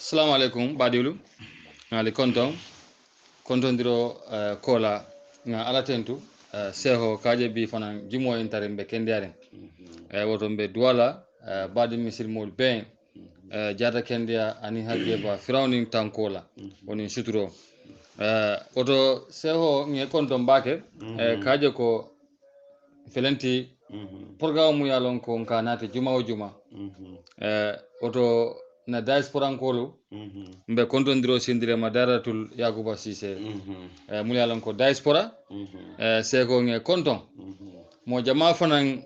Assalamu alaikum badilu ngali kontondiro kola nga alatentu seho kaje bi fanan jimo intare mbe kendiaren woto mbe duwala badi misilmol ben jata kendia ani hajeba firawnin tankola woni suturo woto seho nge konton bake kaje ko felenti programme mu yalon ko nkanate juma o juma woto na diasporankolu mbe kontondiro sindire madaratul yakuba sise mu yalon ko diaspora seko nge konton mo jama fanan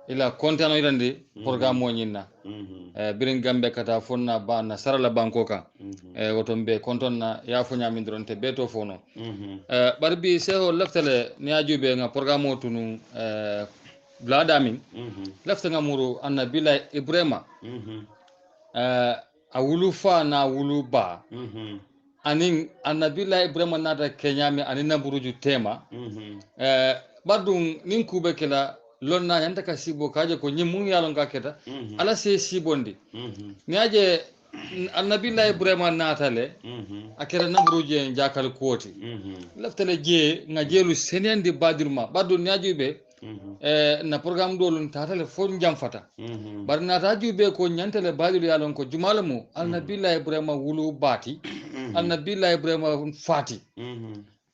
ila kontano irandi programme mo nyinna birin gambe kata fonna ba na sarala banko kan woto mbe konton na ya fo nyami ndronte beto fono barbi seko leftale ni ajube nga programme o tunu bladamin lefta nga muru annabila ibrahima a wulu fa na wulu ba anin annabila ibrahima nata kenyami anin naburuju tema badun nin kube kela lonna yanta ka sibo kaje ko nyimun yalon ka keta ala se sibondi niaje annabila ibrahima natale akera naburuje jakal koti leftale je nga jelu senendi badirma badun niajube na programme dolun tatale fon jamfata bar nata jube ko nyantale badiru yalon ko jumalamu annabila ibrahima wulu bati annabila ibrahima fati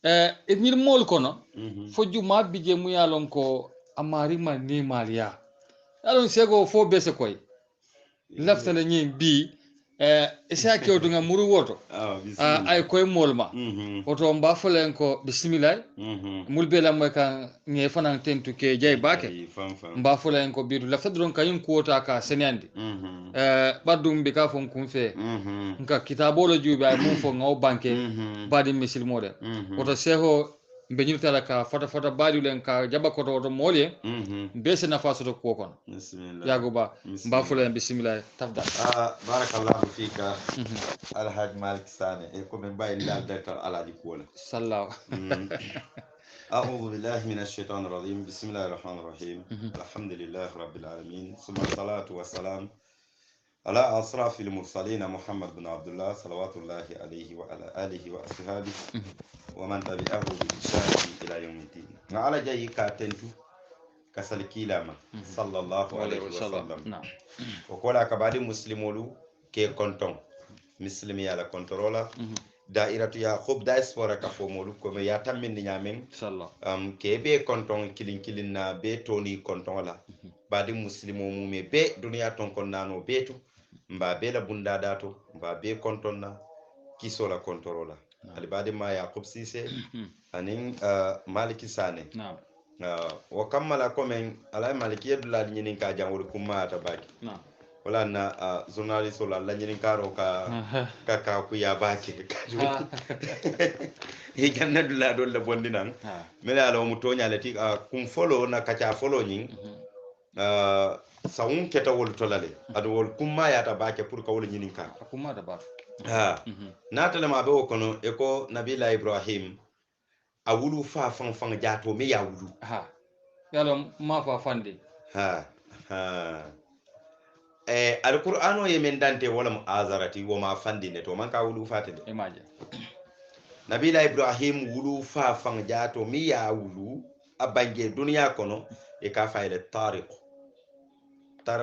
e nyir mol kono fo juma bije mu yalon ko amari ma ni maliya yalon sego fo bese koy laftale nyi bi isa kewdu nga muru woto ay koy molma woto mba folen ko bismillah mulbela moy kan nge fanan tentu ke jay bake mba folen ko bidu lafta don kayun kuota ka senandi badum be ka fon kunfe nka kitabolo jubi ay mum fo ngaw banke badi misil mode woto seho be nyirtala ka fota badi len ka jaba ko to molye be se nafa so ko kon bismillah yaguba mba folen bismillah tafda barakallahu fika alhaj malik sane e ko men bayil dal dakar aladi kola sallahu أعوذ بالله من الشيطان الرجيم بسم الله الرحمن الرحيم الحمد لله رب العالمين ثم الصلاة والسلام على أشرف المرسلين محمد بن عبد الله صلوات الله عليه وعلى آله وأصحابه ومن تبعه بإحسان إلى يوم الدين على جاي كاتنتو كسلكيلاما صلى الله عليه وسلم وقال كبار مسلمولو كي كونتون مسلمي على كنترولا dairatu ya khub diaspora ka fo molu ko me ya tammin nyamen inshallah ke be konton kilin na be toni konton la badi muslimo mu me be duniya ton kon nano betu mba be la bunda dato mba be konton na kisola kontrola ali badi ma ya khub sise anin maliki sane na'am wa kammala komen ala maliki yadula nyinin ka jangol kuma ta baki na'am wala na journalist wala la nyinin karo ka ku ya baki kaju e ganna dula do la bondinan mela ala mu tonya lati kum follow na kacha follow nyin sawun keta wol tolale adu wol kuma ya ta baki pour ka wol nyinin ka kuma da ba na tale ma be o kono e ko nabila ibrahim a wulu fa fan jato me ya wulu yalo ma fa fande alqur'ano ye men dante wala mu azarati wo ma fandine to man ka wulu fatede imaje nabila ibrahim wulu fa fan jato mi ya wulu abange duniya kono e ka fayde tariq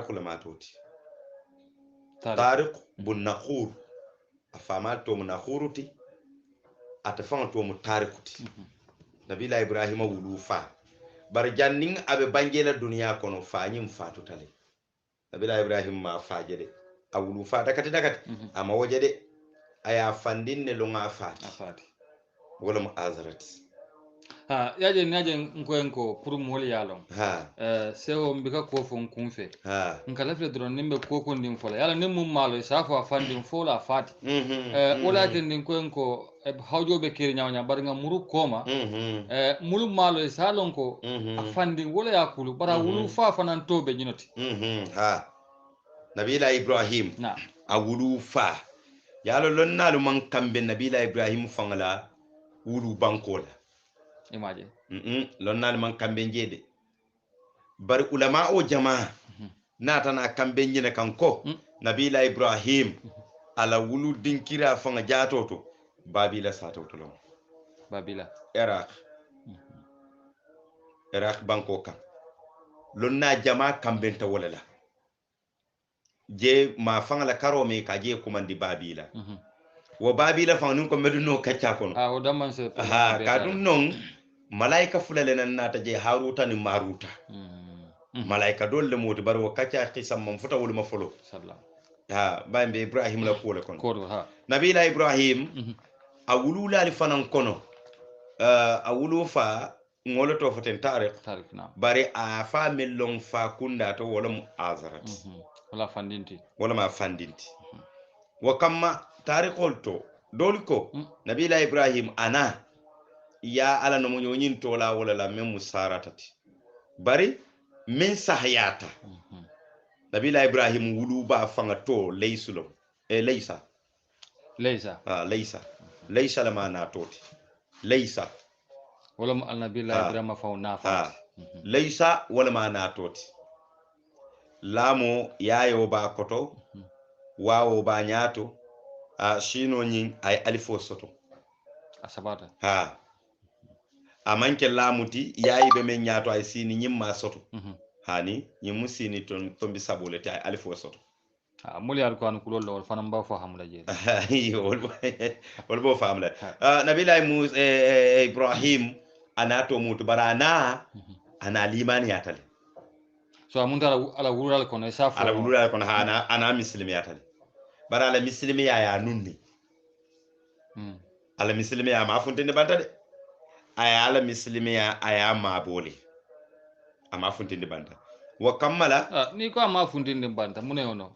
le matoti tariq bun nakhur afama to mu nakhuruti atafan to mu tariquti nabila ibrahim wulu fa bar janning abe bangela duniya kono fa nyim fatu tale nabila ibrahim ma fajede awulu fa dakati ama wajede aya fandinne lunga fati wala mu azarati yaje naje nkoenko pour mol yalon sewo mbika ko fon kunfe nkala fe dron nimbe ko ko ndim fola yala nim mum malo safa fandin fola fati wala ken din koenko hawjobe kiri nyawnya bar nga muru koma mulu malo salon ko afandin wala yakulu bara wulu fa fanan tobe nyinoti nabila ibrahim a wulu fa yalo lonnalu man kambe nabila ibrahim fangala wulu bankola imaje lonnalu man kambe jede bar ulama o jamaa natana kambe nyine kanko nabila ibrahim ala wulu dinkira fanga jatoto babila satoto lon babila iraq banko kan lonna jama kambenta wala la je ma fanga la karo me ka je kumandi babila wo babila fanga nun ko meduno kacca kono o damman se ka dum non malaika fulale nan nata je haruta ni maruta malaika dolle moti bar wo kacca qisam man futa wol ma folo sallam bambe ibrahim la kole kono ko nabila ibrahim a wulula li fanan kono a wulu fa ngolo to foten tariq bari a fa mellon fa kunda to wala mu azarat wala ma fandinti wa kamma tariqol to dolko nabila ibrahim ana ya ala no nyoyin to la wala la mem musaratati bari min sahayata nabila ibrahim wulu ba fanga to laysulo laysa laysa lama na toti laysa wala mu alnabila ibrahim fa nafa laysa wala ma na toti lamo yayo ba koto wawo ba nyato shino nyin ay alifo soto asabata amanke lamuti yayi be men nyato ay sini nyimma soto hani nyimu sini ton tombi sabole tay alifo soto muli al ko kulol wal fanam ba fo hamla je wol bo famla nabila ibrahim anato mutu barana ana limani yatale so amunta ala wural kono isa fo ala wural kono ana muslimi yatale bara ala muslimi ya nunni ala muslimi ya ma funtinde bantade aya ala muslimi ya aya ma boli ama funtinde banta wa kammala ni ko ama funtinde banta mune ono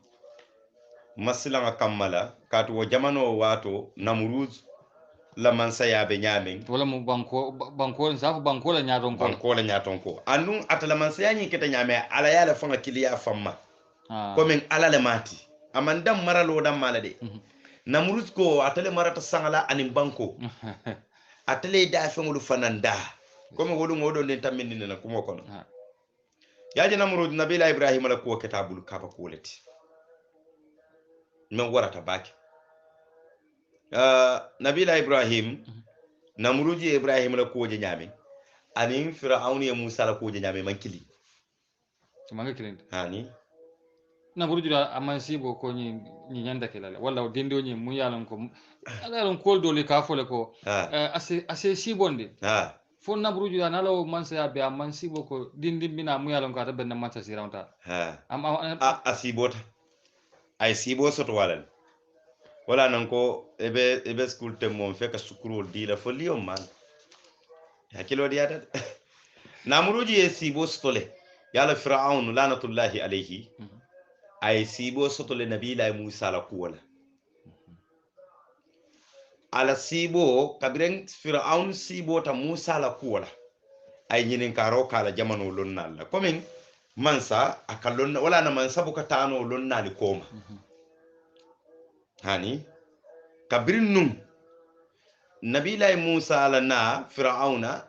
masilanga kammala katu wo jamano wato namruz la mansa ya be nyamen wala mu banko safu banko la nyaton ko annun atala mansa ya nyi keta nyame ala ya la fanga kiliya famma ko men ala le mati amandam maralo dam malade namruz ko atale marata sangala anin banko atale da fengulu fananda ko me wolu ngodo den tammin na ko mo kono yaje namruz nabila ibrahim la ko kitabul kaba koleti men warata baki nabila ibrahim namruji ibrahim la koje nyame anin fir'aun ya musa la koje nyame mankili manga kilin hani namruji da amansibo ko ni nyanda kelala walla dendo ni mu yalan ko alon kol dole ka fole ko ase sibonde fo namruji da nalaw mansa ya be amansibo ko dindi bina mu yalan ko ta ben mansa sirawta asibota ay sibo soto wala nan ko ebe school tem mom feka sukurol dila fo liyo man hakilo diata namruji e sibo stole yala fir'aun lanatullahi alayhi ay sibo sotole nabila musa la kuwala ala sibo kabiren fir'aun sibo ta musa la kuwala ay nyinin karo kala jamano lonnalla komin mansa akallon wala na mansa buka tano lonnali koma hani kabirin num nabila musa ala na fir'auna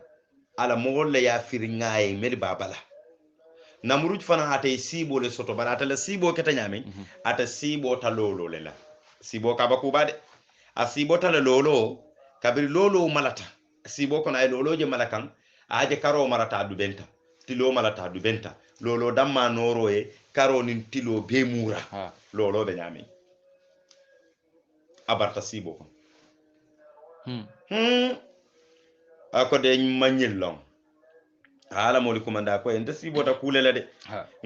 ala mogolle ya firingaye meli babala namruj fana ate sibo le soto bara ate la sibo keta nyame ate sibo ta lolo le la sibo kaba kubade a sibo ta lolo kabir lolo malata sibo kono ay lolo je malakan aje karo marata du benta tilo malata du benta lolo damma noro e karo nin tilo be mura lolo be nyame abarta sibo ko akode manyil long ala moli kumanda ko en sibo ta kulela de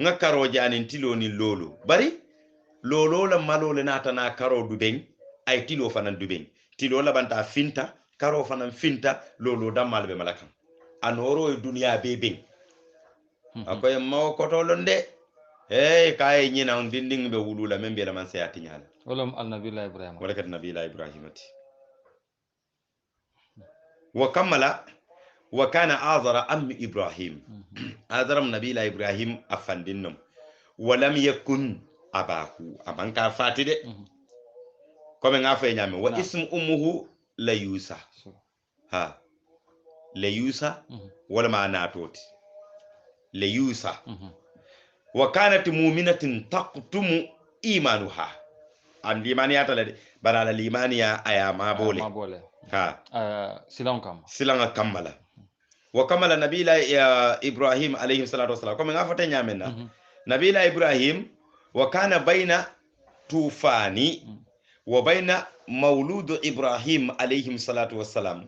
nga karo jani tilo ni lolo bari lolo la malole nata na karo du ben ay tilo fanan du ben tilo la banta finta karo fanan finta lolo damal be malakan anoro e dunya be ben akoy maw ko to londe kay nyina on dinding be wulula membe la man sayati nyala wala al nabiyullah ibrahim wala kat nabiyullah ibrahimati wa kamala wa kana azara am ibrahim azaram nabiyullah ibrahim afandinum wa lam yakun abahu abanka fatide comme nga fay nyame wa ismu ummuhu la yusa la yusa wala ma natoti la yusa wa kanat mu'minatin taqtumu imanuha andi man yata la de barala limaniya aya mabole ha silanga kammala wa kamala nabila ya ibrahim alayhi salatu wassalam comme ngafata nyamenna nabila ibrahim wa kana baina tufani wa baina mauludu ibrahim alayhi salatu wassalam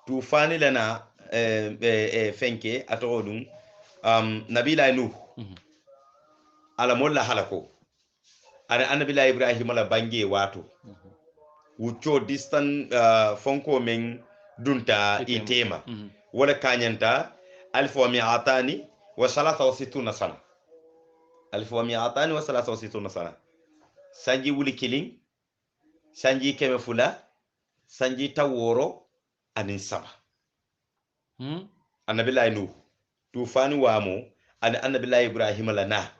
tufani lana fenke atodum nabila nuh ala molla halako ana annabila ibrahim la bange wato wucco distan fonko men dunta itema wala kanyanta 1263 sana 1263 sana sanji wuli kilin sanji keme fula sanji taworo anin saba annabila nuh tufani wamo ana annabila ibrahim la na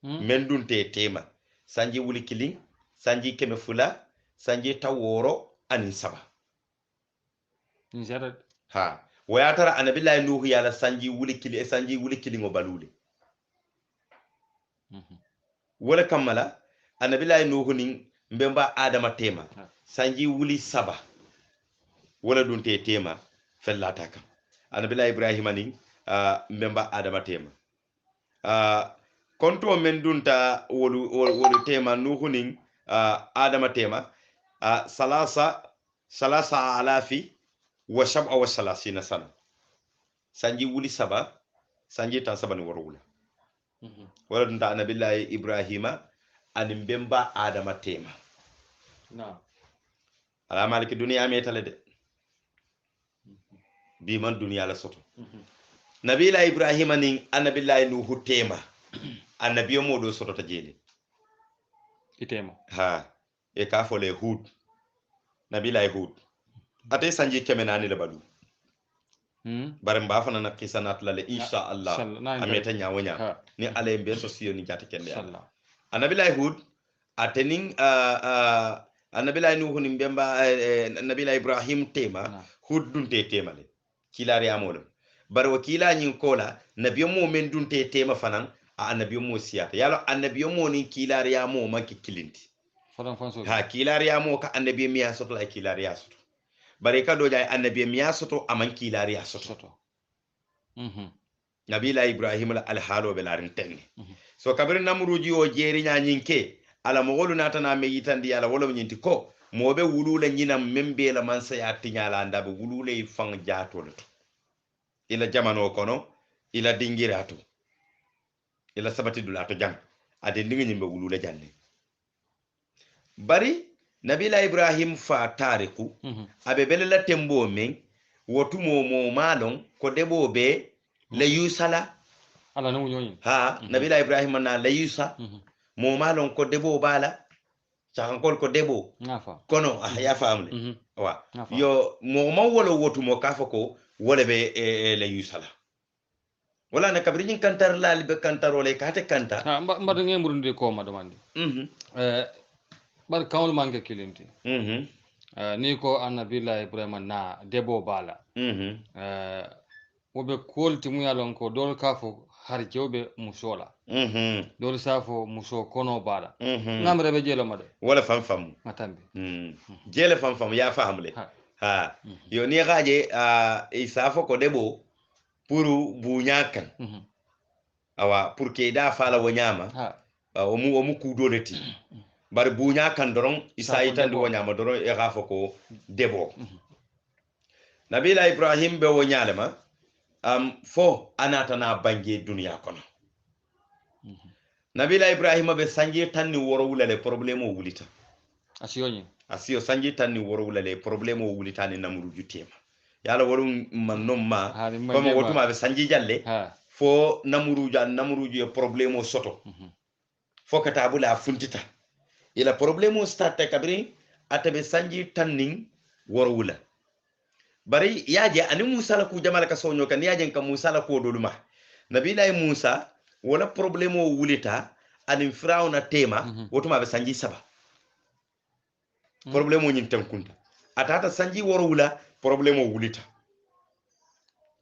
men dunte tema sanji wuli kilin sanji keme fula sanji taworo anin saba ha waya tara anabila nuhu yala sanji wuli kili ngo balule wala kamala anabila nuhu nin mbemba adama tema sanji wuli saba wala dunte tema fellata kam anabila ibrahima nin mbemba adama tema konto men dunta wolu tema nuhu nin adama tema salasa alafi wa sab'a wa salasina sana sanji wuli saba sanji tan saba ni warwula wala dunta nabillahi ibrahima anin bemba adama tema ala maliki duniya metale de bi man duniya la soto nabillahi ibrahima nin annabillahi nuhu tema annabiyo modo soto ta jeli itema ha e ka fole hud nabillahi hud ate sanji kemenani le balu bare mba fana na kisanat lale insha Allah ameta nyawanya ni ale mbe sosiyo ni jati kende Allah anabillahi hud atenin anabillahi nuhu ni mbemba nabillahi ibrahim tema hud dunte tema le kilari amolo bare wakila nyin kola nabiyo mo men dunte tema fanan annabiyo mo siyata yalo annabiyo mo ni kilari amo manki kilinti ha kilari amo ka annabiyo miya soto la kilari ya soto bare ka do jay annabi miya soto aman kilari ya soto nabila ibrahim al halo be larin tenne so kabir namruji o jeri nya nyinke ala mogolu natana me yitandi ala wolo nyinti ko mobe wulule nyina membe la mansa ya tinyala ndabe wulule fang jatol ila jamano kono ila dingirato ila sabati dulato jam ade ndingi nyimbe wulule janne bari nabila ibrahim fa tariku abe belela tembo men wotu mo malon ko debo be la yusala ala no nyoyin ha nabila ibrahim na la yusa mo malon ko debo bala chankol ko debo nafa kono ya famle wa yo mo mawolo wotu mo kafa ko wala be la yusala wala na kabrin kantar lal be kantarole kate kanta ha mbado ngemburunde ko madamandi bar kawul manke kilinti ni ko annabila ibrahima na debo bala wobe kolti mu yalon ko dol kafo har jewbe musola dol safo muso kono bala ngamre be jelo made wala fam matambe jele fam ya fahamle ha yo ni gaje isafo ko debo puru bunyakan awa pour que da fala wonyama o mu kudoleti bari buña kan doron isa itandi wonyama doron e gafo ko debo nabila ibrahim be wonyalema fo anatana bangi dunya kono nabila ibrahim be sanji tanni woro wulale problème o wulita asiyo sanji tanni woro wulale problème o wulita ni namruju tema yala worum mannomma comme wotuma be sanji jalle fo namruju e problème o soto fo katabula funtita ila problème o starte kabri atabe sanji tanning worwula bari yaje ani musa la ku jamala ka sonyo kan yaje kan musa la ko doluma nabila musa wala problème o wulita ani firawna tema wotuma be sanji saba problème o nyin tankunta atata sanji worwula problème o wulita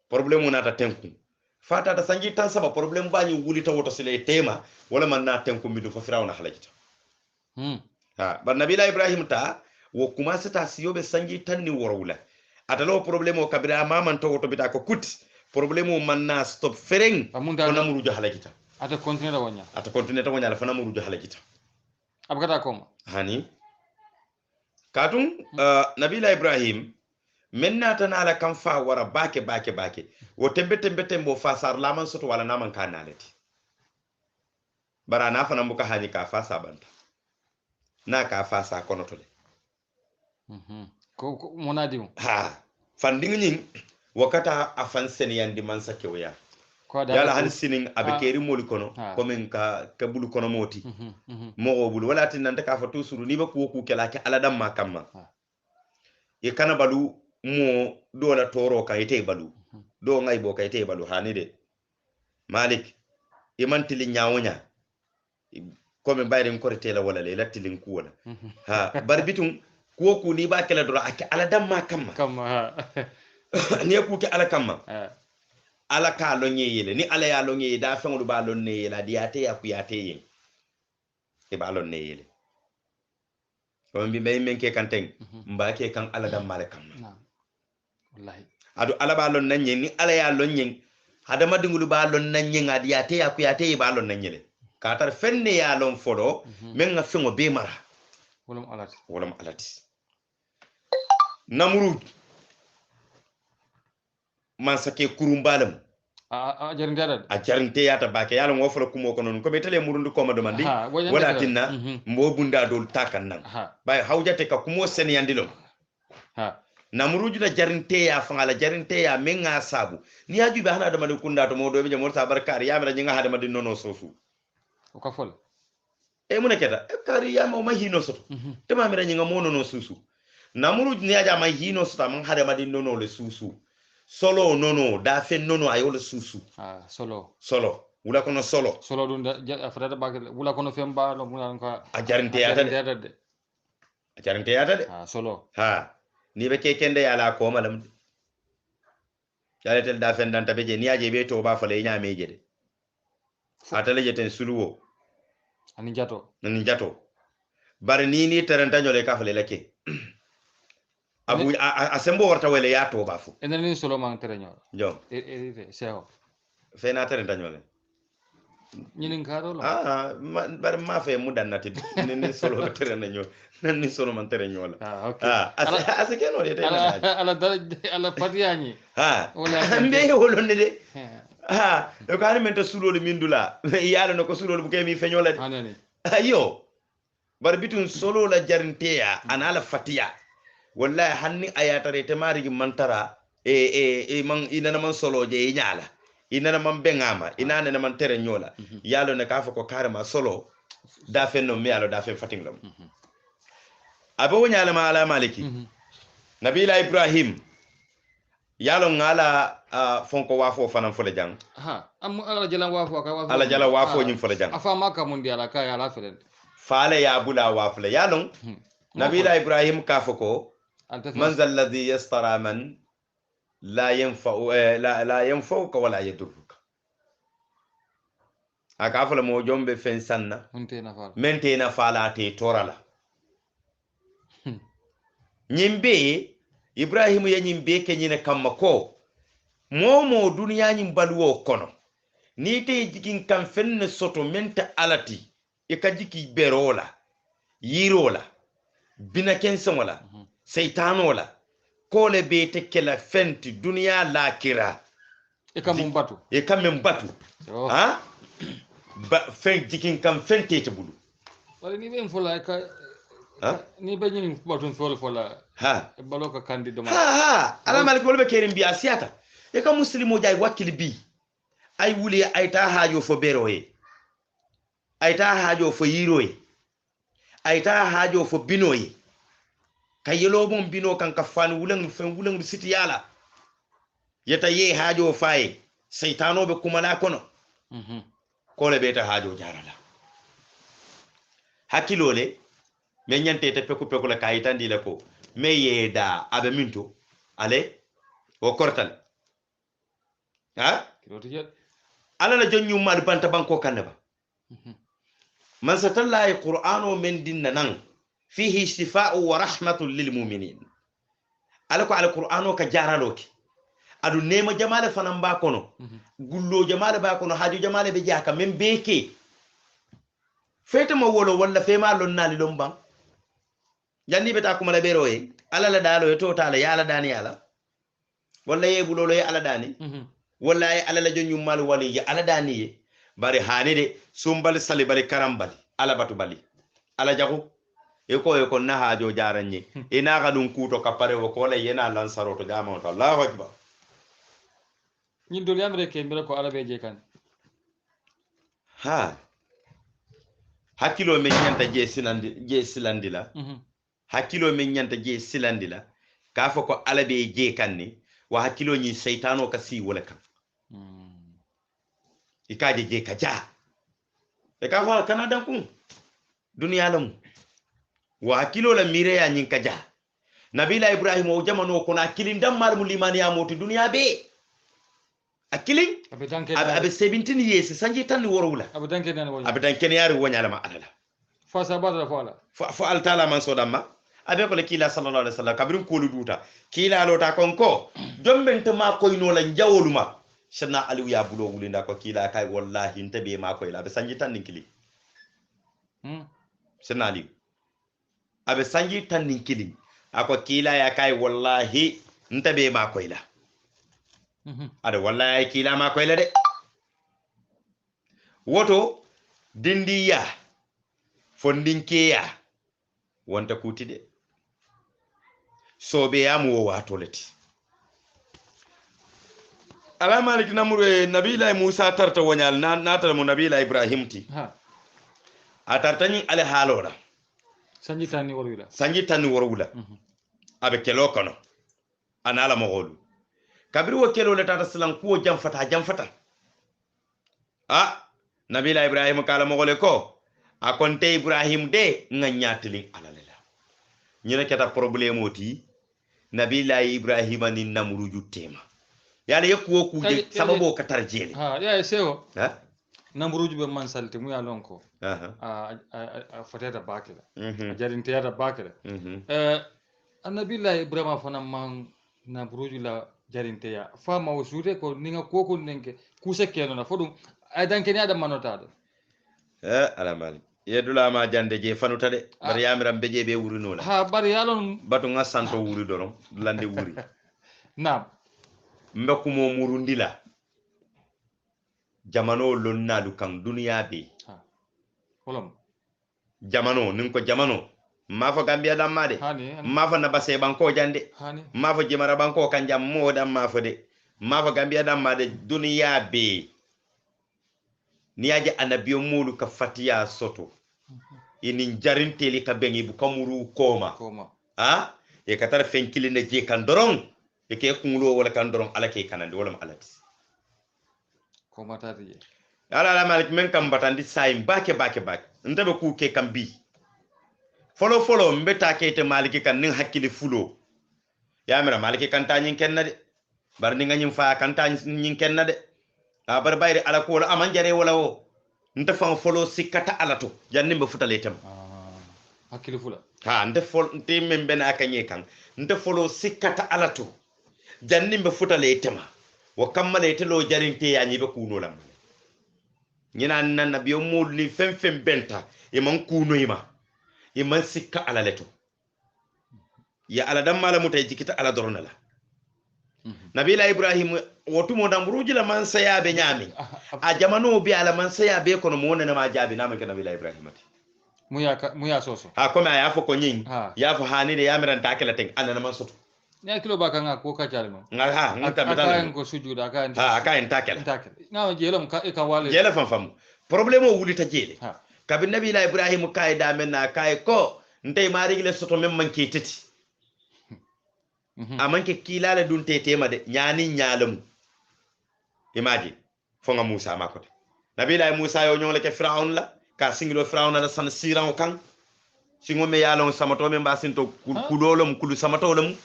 problème o nata tankun fata ta sanji tan saba problème bañi wulita woto sile tema wala man na tanku midu fa firawna halajita ha bar nabila ibrahim ta wo commencé ta siyobe sanji tanni worowla atalo problème o kabira maman to to bita ko kuti problème o manna stop fereng ko namuru jo halakita ata continuer ta wonya la fa namuru jo halakita abgata ko hani katun nabila ibrahim menna tan ala kam fa wara bake wo tembe fa sar laman soto wala naman kanalati bara na fa nambuka hani ka fa sabanta na ka fa sa kono to ko monadi ha fandingi nyin wakata afan seniyandi man sakewoya yala han sinin abekeri moli kono comme ka bulu kono moti mogo bulu wala tin nanta ka fa to suru ni ba ku kela ke ala dam makamma e kana balu mo do la toro ka ite balu do ngai bo ka ite balu hani de malik imantili nyawonya comme bayren kortela wala le latilin ku wala ha barbitun ku ni ba kala dora ake ala dam makamma ni ku ke ala kamma ala ka lo nyeyele ni ala ya lo nyeye da fengolu ba lo neyela diate ya ku yate yin e ba lo neyele ko mbi may men ke kanteng mba ke kan ala dam male kam wallahi adu ala ba lo nanye ni ala ya lo nyen hada madingulu ba lo nanye ngadi yate ya ku yate ba lo nanyele ka tar fenne ya lo fodo men nga fengo be mara wolum alati namrud man sake kurumbalam a jarinte yata bake yalla ngo fala kumo kono ko be tele murundu ko mado mandi wala tinna mbo bunda dol takan nan bay hawjate ka kumo sen yandilo namruju la jarinte ya fangala jarinte ya menga sabu ni haju be hana do madu kunda to modo be jamor tabarkar ya mera nyinga hada madu nono sofu o ka fol e munaketa e kari ya mo mahino soto tema mera nyinga mono no susu namruju ni aja mahino soto man hada madu nono le susu solo nono da fe nono ayole susu solo wula kono solo dun da afrada ba wula kono femba no munan ka a jarinte yata de solo ha ni be kende yala ko malam yaletel da fen dan tabeje ni aje be to ba fale nya meje de atale jeten suluwo ani jato bar ni taranta nyole ka fale lake abu asembo warta wele ya to bafu enani solo man tereñol jo seho fena terenta ñole ñinin karo lo bar ma fe mu dannati ni solo terena ñol ni solo man tereñol okay asa keno de ala patiani wala mbe wolo ne de e ko men to sulol mindula yalo no ko sulol bu kemi feñola anani ayo bar bitun solo la jarinteya anala fatiya wallahi hanni ayatare te marigi mantara man inana man solo je nyala inana man bengama inana man tere nyola yalo ne kafa ko karama solo da fenno mi yalo da fen fatinglam abo nyala ma ala maliki nabila ibrahim yalo ngala fonko wafo fanan fole jang am ala jalan wafo ka wafo ala jala wafo nyim fole jang afa maka mun diala ka yala fele fale ya bula wafle yalo nabila ibrahim kafako من ذا الذي يسترى من لا ينفعك ولا يضرك akafala mo jombe fen sanna mentena fala te torala nyimbe ibrahim ya nyimbe ke nyine kamma ko momo duniya nyim balwo kono ni te jikin kam fenne soto menta alati e ka jiki berola yirola bina kensen wala seytanola kole be tekkela fenti duniya lakira e kam batu ha fen jikin kam fente te bulu wala ni ben fola ka ni be nyini batun fola e baloka candido ala malik wolbe kerim bi asiata e ka muslimo jay wakil bi ay wuli ay ta haajo fo beroye ay ta haajo fo yiroye ay ta haajo fo binoye kayelo mom bino kan ka fan wulang siti yala yeta ye haajo faye seytano be kumala kono kole beta haajo jarala hakilole me nyante te peku la kayitandi le ko me yeda abe minto ale o kortal ala la jonyu mad banta banko kanaba man satalla qur'ano men dinna nan fihi shifa'u wa rahmatun lil mu'minin alako alqur'ano ka jaraloke adu nema jamale fanan ba kono gullo jamale ba kono haju jamale be jaka men beke fete mo wolo walla fe ma lonnali dom ban janni beta kuma la bero e ala la dalo e totale yala dani yala walla ye bulolo ye ala dani walla ye ala la jonyum mal wali ye ala dani ye bari hanide sumbal sali bari karambali ala batu bali ala jago e ko na hajo jaranye ina ga dun kuto kapare ko la yena lansaro to jama to Allahu akbar ñin dol yamre ke mbira ko arabe je kan ha hakilo men nyanta je silandi la hakilo men nyanta je silandi la ka fa ko alabe je kanni wa hakilo ni shaytano ka si wala kan ikaje je ka ja e ka fa kana dan kun duniya lam wa hakilo la mire ya nyin ka ja nabila ibrahim o jamano ko na kilin dam mal mulimani ya moti duniya be akilin abe 17 years sanji tan worowula abe danke nan wala abe danke yari wonyala ma alala fa sabata fa al taala man sodamma abe ko le kila sallallahu alaihi wasallam kabrin ko lu duta kila lota konko dombente ma koyno la jawoluma shanna aliou ya bulo wulinda ko kila kay wallahi ntabe ma koy la abe sanji tan ninkili shanna aliou abe sanji tan ninkili ako kila ya kay wallahi ntabe ma koy la ada wallahi kila ma koy la de woto dindiya fondinkeya wonta kuti de sobe yamu wo watoleti ala malik namure nabila musa tarta wonyal natal mu nabila ibrahim ti a tartani ale halola sanji tanni worwula abe kelo kono anala mogolu kabiri wo kelo le tata silan kuwo jamfata nabila ibrahim kala mogole ko akonte ibrahim de nga nyatili alalela ñina keta problème oti nabila ibrahim ni namruju tema yalla yekko ku je sababo ka tarjele ya sewo namruju be man salte mu ya lonko a fatata bakira jarinte yata bakira nabila ibrahim fana man namruju la jarinte ya fama wasude ko ninga kokul nenke kuse keno na fodum ay danke ni adam manotado ala malik yedula ma jande je fanuta de bar yamiram beje be wuri no la bar yalon batu nga santo wuri dorom lande wuri nam mbekku mo murundila jamano lonnalu kan duniya be holom jamano nin ko jamano mafo gambia damade mafo na base banko jande mafo jimara banko kan jam modam mafo de mafo gambia damade duniya be niyaje anabiyo mulu ka fatiya soto inin jarinteli ka bengi bu kamuru koma e katara fenkili na je kan doron e ke kungulo wala kan doron ala ke kanande wala alati koma tati ala malik men kam batandi sayim bake ndabe ku ke kam bi folo mbeta ke te maliki kan nin hakkili fulo ya mira maliki kan tanyin kenna de bar ni nganyim fa kan tanyin kenna de bar bayri ala ko wala aman jare wala o nta fan folo sikata ala to janni be futale tam hakili fula nta fol nte men ben akanye kan nta folo sikata ala to janni be futale tam wa kammale te lo jarinte ya nyi be kuno lam nyina nan nabiyo mul ni fem benta e man kuno yima e man sikka ala leto ya ala dam mala mutay jikita ala doronala nabila ibrahim wotumo damburuji la man sayabe nyami a jamano bi ala man sayabe kono mo wona ma jabi na man ke nabila ibrahim ati muya soso comme aya fo ko nyin ya fo hanide yamiran takela ten anana man soto ne kilo baka nga ko ka jale mo ngata metal ko sujuda ka en takela na jelom ka e ka wale jele fam problème o wuli ta jele kabi nabila ibrahim kay da men na kay ko ndey mari le soto mem man ke teti amanke kilala dun tetema de nyani nyalamu imagine fonga musa makote nabila musa yo nyole ke firaun la ka singilo firaun la san siran kan singo me yalon samato me basinto kulolom kulu samato lam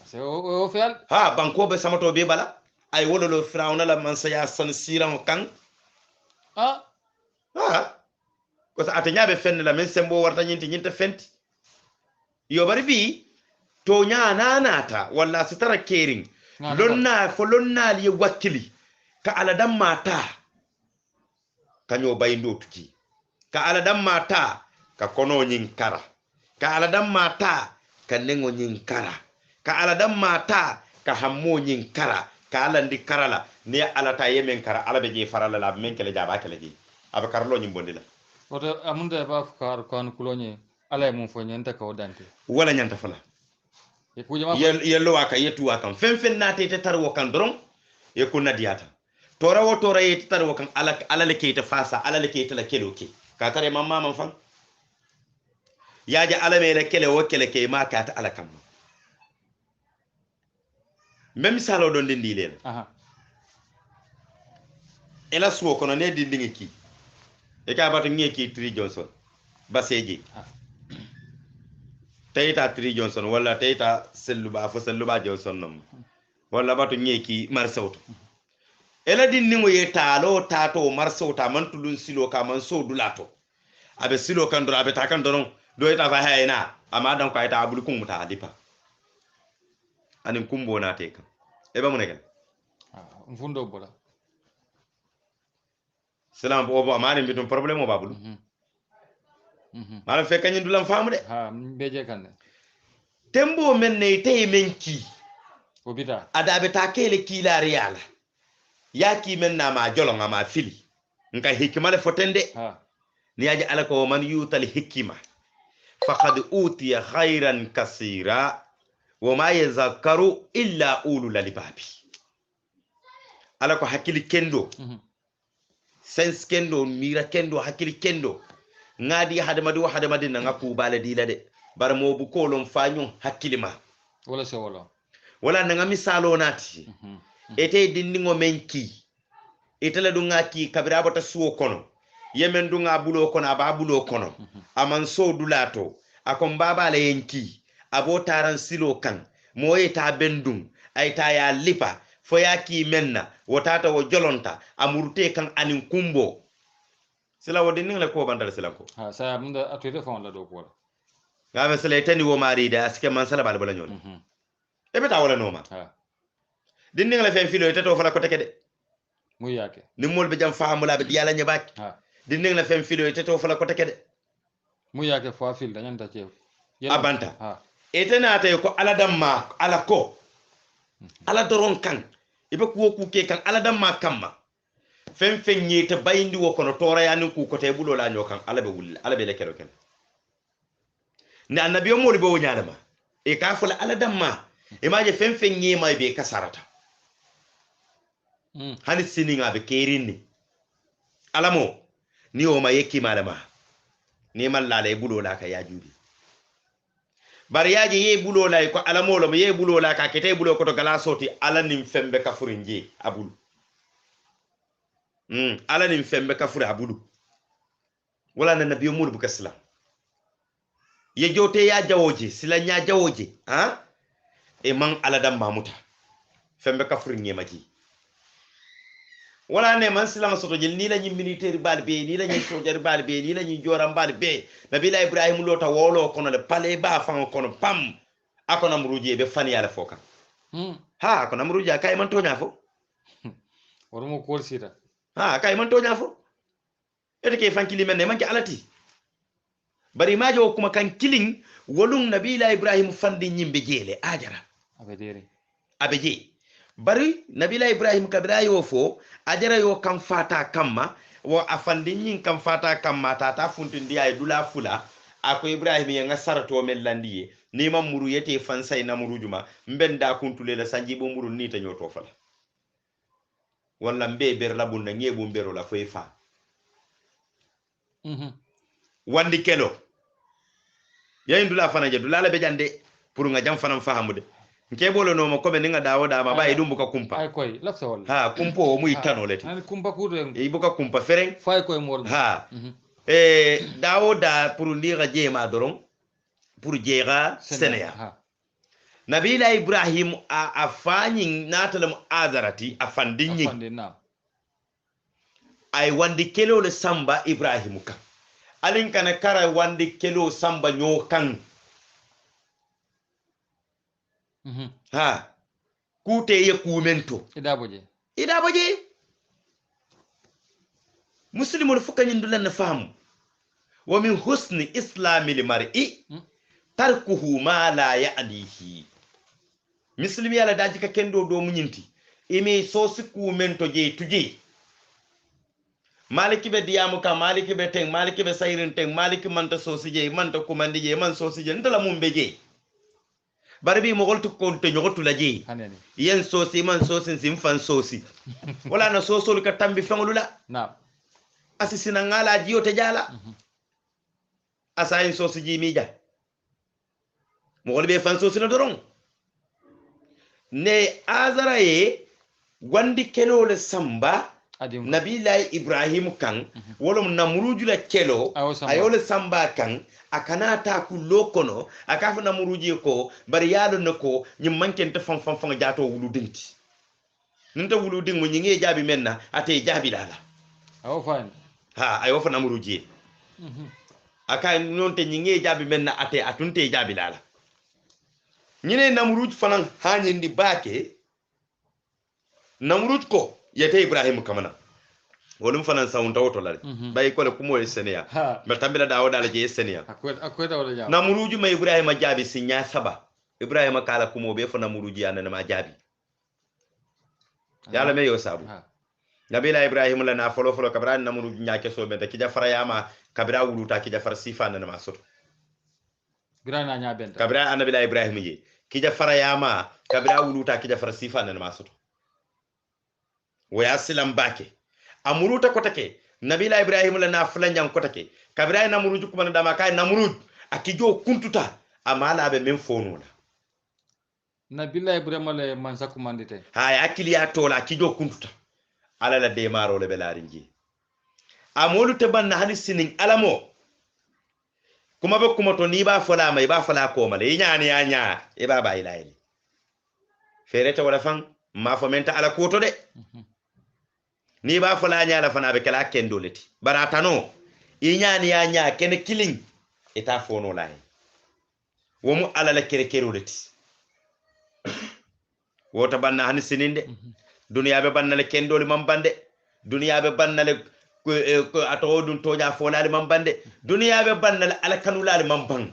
c'est o fel banko be samato be bala ay wololo firaun la man sa ya san siran kan ko sa atanya be fenn la men sembo warta nyinti fenti yo bari bi to nya nanata walla sitara kering lonna fo lonna li wakili ka ala dam mata kanyo bayndo tuki ka ala dam mata ka kono nyin kara ka ala dam mata ka nengo nyin kara ka ala dam mata ka hammo nyin kara ka ala ndi karala ni ala ta yemen kara ala be je farala la men kele jaba kele ji aba karlo nyin bondila oto amunda ba kar kan kulonye ala mun fo nyanta ka odante wala nyanta fala e kujama yello waka yetu waka fen na te tarwo kan doron e kunna diata tora wo tora yete tarwo kan ala le kete fasa ala le kete la keloke ka tare mamma man fan yaje ala me le kele wo kele ke ma ka ta ala kam même salo don dindi len aha ela suwo kono ne dindi ki e ka bata ngeki Tri Johnson baseji tayta Tri Johnson wala tayta selluba fo selluba Johnson nom wala bata ngeki marsawto ela dindi ngo yetalo tato marsawta man tulun silo ka man so dulato abe silo kan do abe takan donon do eta fa hayna amma dan ko eta abul kum muta dipa anin kumbo na te kan e ba munegen mfundo bola salam bo amane bitum problème o babul mala fe kanyin dulam famu de ha beje kan tembo men ne tay menki obita adabe ta kele kila riyala yaki men na ma jolon ma fili nka hikmale fotende ha ni yaji alako man yutal hikima faqad utiya khairan kaseera wama yazakkaru illa ulul albabi alako hakili kendo sens kendo mira kendo hakili kendo ngadi hadamadi na ngaku bala dila de bar mo bu kolon fanyu hakili ma wala se wala nga misalo nati ete dindingo menki itala du ngaki kabira bota suwo kono yemen du nga bulo kono aba bulo kono aman so dulato akon baba la yenki abo taran silo kan moye ta bendum ay ta ya lipa fo yaki menna wotata wo jolonta amurute kan anin kumbo sila wodi ningle ko bandal sila ko ha sa munda atude fon la do ko ngabe sila tani wo mari da aske man sala bal bala nyol e beta wala noma ha din ningle fen filo tato fala ko tekede mu yake ni mol be jam faamula be yala nyabaki ha din ningle fen filo tato fala ko tekede mu yake fo fil da nyanta ce abanta ha etena tay ko ala damma ala ko ala doron kan ibe ko ku ke kan ala damma kamma fen fen nyeta bayindi wo kono tora yanin ku ko tay bulo la nyokan ala be wulli ala be lekero ken ni annabi o moli bo nyaadama e ka fula ala damma e maje fen fen nyema be kasarata hani sininga be kerini alamo ni o ma yeki malama ni man la lay bulo la ka yajubi bar yaji ye bulo la ko alamo lo ye bulo la ka kete bulo ko to gala soti ala nim fembe ka furinje abulu ala nim fembe ka furi abulu wala na nabiyo mul bu kaslam ye jote ya jawoje sila nya jawoje ha e man ala dam mamuta fembe ka furinje maji wala ne man silama soto jel ni la ñi militaire balbe ni la ñi soldier balbe ni la ñi joram balbe nabi la ibrahim lota wolo kono le pale ba fan kono pam akona muruje be fani ala foka ha akona muruje kay man tonya fo woro mo kol sita ha kay man tonya fo ete ke fan kilime ne man ki alati bari maje o kuma kan kilin wolum nabi la ibrahim fandi ñimbe jele ajara abe je bari nabila ibrahim kabira yo fo ajara yo kam fata kamma wo afandi nyin kam fata kamma tata funtundi ay dula fula ako ibrahim ya ngasarato men landiye ni mam muru yete fansay na muru juma mbenda kuntule la sanji bo muru ni ta nyoto fala walla mbe ber labun na ngebu mbero la fo fa wandi kelo yayin dula fana je dula la be jande pour nga jam fanam fahamude nke bolo no mo kobe ninga dawo da ma bay dum buka kumpa ay koy lafsa wala ha kumpo mu itano leti an kumpa kudo e buka kumpa fereng fay koy mol ha dawo da pour ndira jema doron pour jega seneya nabila ibrahim a fanyin natalam azarati a fandinyi ay wandi kelo le samba ibrahim kan alin kana kara wandi kelo samba nyokan ha kute ye kumento ida boje muslimul fukanyin dulan fahamu wa min husni islamil mar'i tarkuhu ma la ya'nihi muslimi ala daji ka kendo do munyinti imi so siku mento je tuje maliki be diyamu ka maliki be teng maliki be sayrin teng maliki manta sosi je manta kumandi je man sosi je ndala mum be je barbi mo goltu ko te nyogotu la je yen sosi man sosi sim fan sosi wala na sosol ka tambi fangulula na asisina ngala jiyo te jala asayin sosi ji mija mo golbe fan sosi na doron ne azara ye wandi kelole samba nabilahi ibrahim kan wolom namuruju la kelo ayole samba kan akana ta ku lokono akafa namuruji ko bari yalo nako nyim mankente fam jato wulu dinti nta wulu ding mo nyinge jabi menna ate jabi lala awo fine ha ayo fa namuruji aka nonte nyinge jabi menna ate atunte jabi lala nyine namuruj fanan hanyindi bake namuruj ko yete ibrahim kamana wolum fanan saunta woto lale bay ko le kumo e senia ba tambila dawo dala je senia akweta wala jaw namuruju ma ibrahim jabi sinya saba ibrahim kala kumo be fa namuruji anana ma jabi yalla me yo sabu nabila ibrahim la na folo kabra namuruju nyaake so be kija farayama kabra wuluta kija far sifa anana ma soto birana nya benta kabra anabila ibrahim je kija farayama kabra wuluta kija far sifa anana ma soto waya silam bake amuruta kotake nabila ibrahim la na fulanjam kotake kabira namuruju kuma dama kay namuruj akijo kuntuta amala be men fonula nabila ibrahim la mansa kumandite hay akiliya tola akijo kuntuta ala la de maro le belarinji amolu te banna hani sinin alamo kuma be kuma to ni ba fola mai ba fola ko male nyaani ya nya e baba ilahi fereta wala fan ma fomenta ala koto de ni ba fala nya la fana be kala kendo leti baratano inyani ya nya kene killing eta fono lay womu ala la kere leti wota banna hani sininde duniya be banna le kendo le mambande duniya be banna le ko ato dun tonya fola le mambande duniya be banna le ala kanula le mamban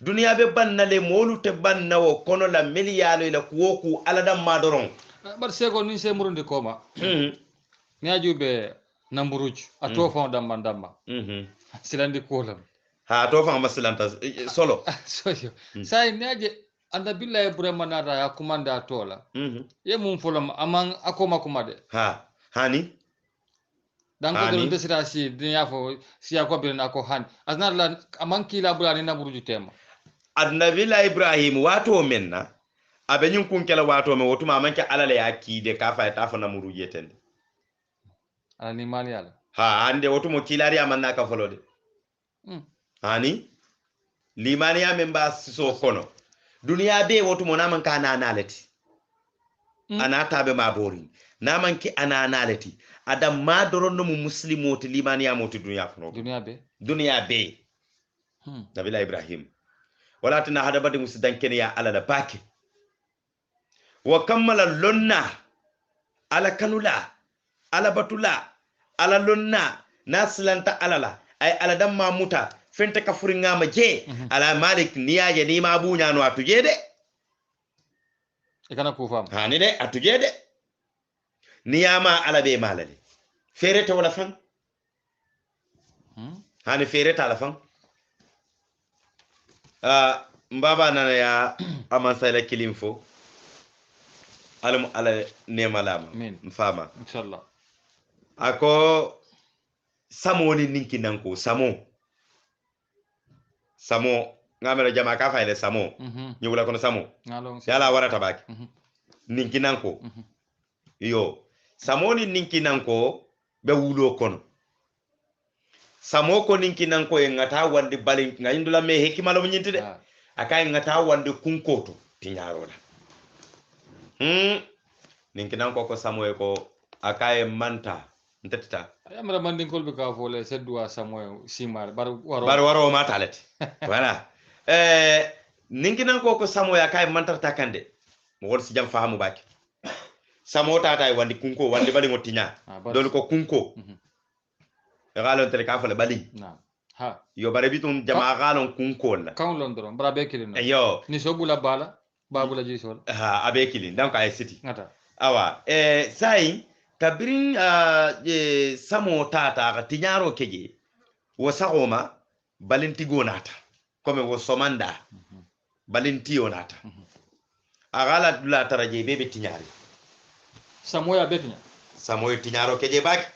duniya be banna le molu te banna wo kono la miliyalo ila kuwoku ala dam madoron bar sego ni se murundi koma ni ajube namburuj ato fa damma silandi kolam ha to fa masilanta solo soyo sai ni aje anda billahi ibrahim na ra kumanda atola ye mum folam amang akoma kumade ha hani dan ko don desira si dunya fo si akobe na ko han azna la amang kila bulani namburuju tema annabi la ibrahim wato menna abe nyun kun kala wato me wotuma manke alala ya kide ka fa ta fa namuru yeten ani mali ala ha ande wotumo kilari amanna ka folode hani limani ya memba so kono duniya be wotumo naman ka nanalati anata be mabori naman ki ananalati adam ma doronno mu muslimoti limani ya moti duniya kono duniya be nabila ibrahim wala tana hada badi musidan kene ya alala baki wa kammala lonna ala kanula ala batula ala lonna naslanta alala ay ala damma muta fente kafuri ngama je ala malik niyaje ni ma bunya no atuje de e kana ko fam hani de atuje de niyama ala be malale ferete wala fan hani ferete ala fan mbaba nana ya amansala kilimfo alam ala nemalama mfama inshallah ako samo ni ninki nanko samo ngamera jama ka fayle samo nyugula kono samo yala warata baki ninki nanko yo samo ni ninki nanko be wulo kono samo ko ninki nanko e ngata wandi balin ngayindula me hekimalo munyintide akay ngata wandi kunkoto tinyarola ninki nanko ko samo e ko akay manta ntetta amara mandin kolbe ka fole sedduwa samo simar bar waro matalete voilà ninkinan ko samo ya kay mantarta kande mo wol si jam fahamu baki samo tata wandi kunko wandi bali ngotinya don ko kunko galon tele ka fala bali ha yo bare bitum jama galon kunko la kan londron bra be kilin yo ni so bula bala babula jisol ha abe kilin donc ay city ngata awa sai kabirin samo tata ka tinyaro keje wo sagoma balinti gonata comme wo somanda balinti onata agala dula taraje bebe tinyari samoya betinya samoy tinyaro keje bak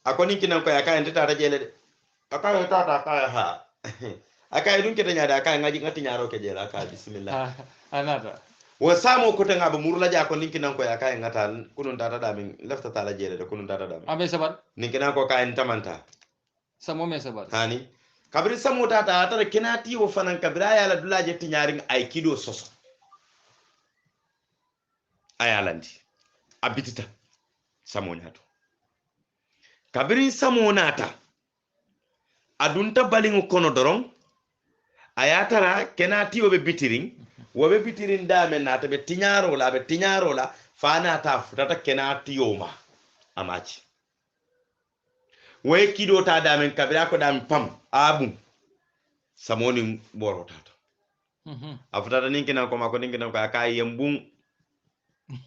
akoni kinan ko yakay ndita rajele de akay tata akay ha akay dun kete nyaada akay ngaji ngati nyaro keje la ka bismillah anata wo samo ko tanga ba murla ja ko ninkinan ko yakay ngata kunun tata da min lafta tala jele de kunun tata da min abe sabat ninkinan ko kay ntamanta samo me sabat hani kabri samo tata tara kenati wo fanan kabra ya la dulaje tinyaring ay kido soso ayalandi abitita samo nyato kabiri samo nata adunta balingu kono doron ayatara kenati wobe bitirin dame nata be tinyaro la fana ta futata kenati yoma amachi way kido ta dame kabira ko dame pam abum samoni boro tata afutata ninkina ko mako ninkina ko akay yembun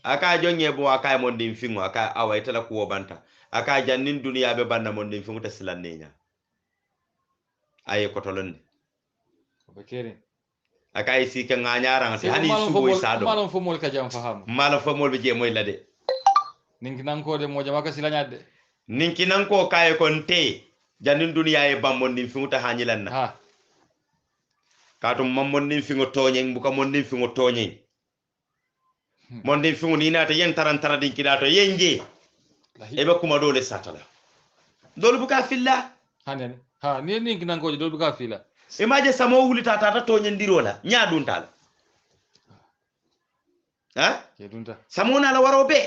aka jonye bo aka mondin fingo aka awaitala ko banta aka jannin duniya be banna mondin fingo ta silannenya aye ko tolon ko kere aka isi ka nganyara ngasi hani subo isado malon fomol ka jam faham malon fomol be je moy lade ninkinan ko de mo jama ka silanyade ninkinan ko kay konte jannin duniya e bam mondin fingo ta hanyilanna ha katum mondin fingo tonyen buka mondin fingo tonyen monde fingu ni nata yen tarantara din kidato yenje ebe kuma dole satala dole buka filla hanen ha ni kinan ko dole buka filla imaje samo wulita tata to nyendirola nyaadun tal ha ke dunta samo na la warobe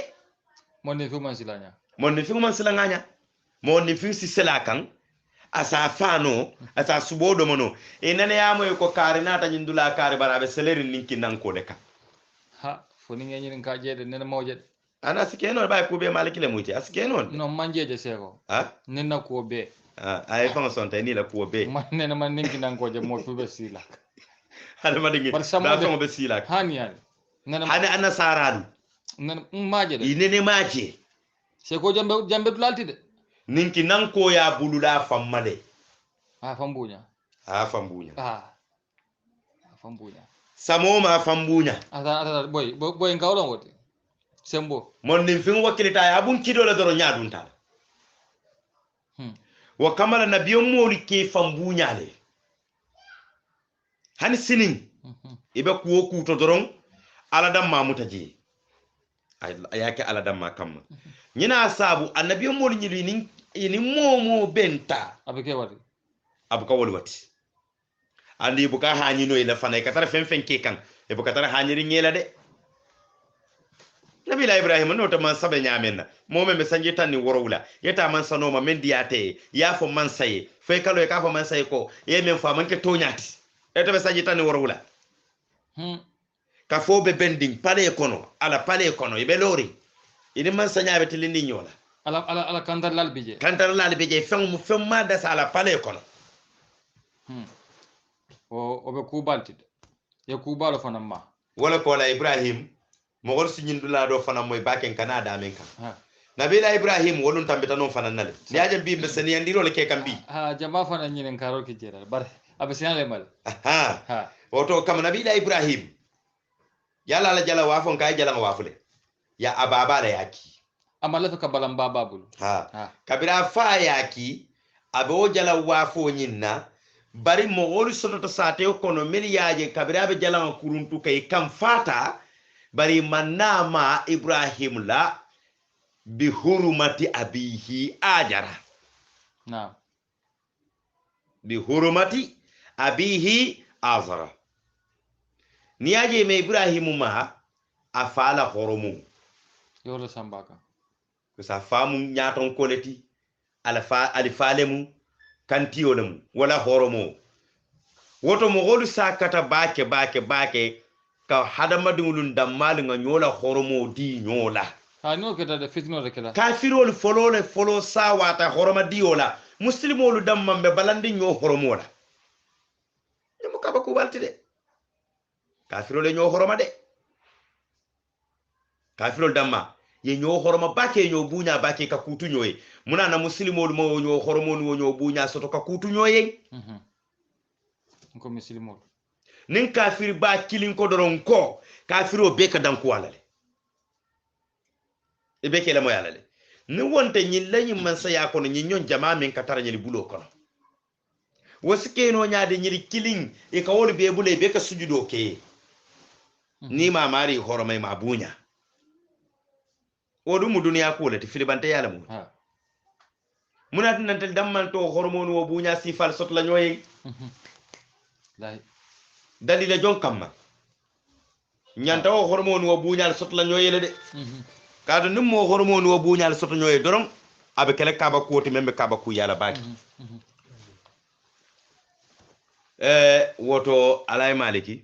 monde fu man silanya monde fingu man silanganya monde fingu si selakan asa fano asa subodo mono inane yamo ko kare nata nyindula kare barabe seleri ninki nan ko deka ha foni ngenyi ka jede nena mawje ana sikeno bay ko be malikile muti asikeno no manjeje seko ha nena ko be ay fanga sonta ni la ko be man nena man ninki nan ko je mo fu be sila hada madingi da fanga be sila hani yani nena hada ana saradu nena maje de inene maje seko jambe dulalti de ninki nan ko ya bulula fammade fambunya fambunya fambunya samoma fambunya ata boy ngawlon wote sembo mon nin fin wakilita ya bun kido la doro nyaadun ta wa kamala nabiyon moli ke fambunya le hani sinin ibe kuwo kuto doron aladam mamuta je ayake aladam ma kamma nyina sabu annabiyon moli nyili ni momo benta abike wati abuka wol wati andi buka hanyino ila fana katara fen ke kan e buka tara hanyiri ngela de nabi ibrahim no to man sabe nyamenna momen be sanji tan ni worowula yeta man sanoma men diate ya fo man saye fe kalo e ka fo man saye ko ye men fa man ke toñati e to be sanji tan ni worowula ka fo be bending pale kono ala pale kono be lori ini man sanya be tilindi nyola ala kantar lal bije fen ma da sala pale kono o be kubaltide ye kubalo fana ma wala ko la ibrahim mogol sinyindula do fana moy baken kana da men kan nabi ibrahim wolun tambita non fana nale ni ajam bi be sen yandiro le ke kan bi jama fana nyinen karol ki jera bar abisian le mal woto kam nabi ibrahim yalla la jala wafon kay jala wafule ya ababa la yaki amala to kabalam bababul kabira fa yaki abo jala wafo nyinna bari mogol soto sate kono miliyaje kabira be jala kuruntu kay kam fata bari manama ibrahim la bi hurumati abihi ajara bi hurumati abihi azara niyaje me ibrahim ma afala horomu yoro sambaka sa famu nyaton koleti alifalemu kantiolemu wala horomo woto mo golu sakata bake ka hadamadulun dammal nga nyola horomo di nyola no keta de fitno de kala kafirol folo sawata horoma diola muslimolu dammambe balandi nyo horomola mo kaba ko balti de kafirol nyo horoma de kafirol damma ye nyo horoma bake nyo bunya bake ka kutu nyoye muna na muslimolu mo nyo horomo nyo bunya soto ka kutu nyoye ko muslimolu nin kafir ba kilin ko doron ko kafiro be ka dan ko alale e be kele mo yalale ni wonte nyin lañi man sa ya ko ni nyon jama min ka tara nyeli bulo kono wasike no nyaade nyeli kilin e ka wol be bule be ka sujudo ke ni ma mari horomay ma bunya o dum duniya ko le ti filibante yala mu munat nantel damman to hormonu wo bunya sifal sot la nyoy lay dalila jon kamma nyanta o hormonu wo buñal sot la nyoyele de kadu nim mo hormonu wo buñal sot nyoye dorom abe kele kaba koti membe kaba ku yala baki woto alay maliki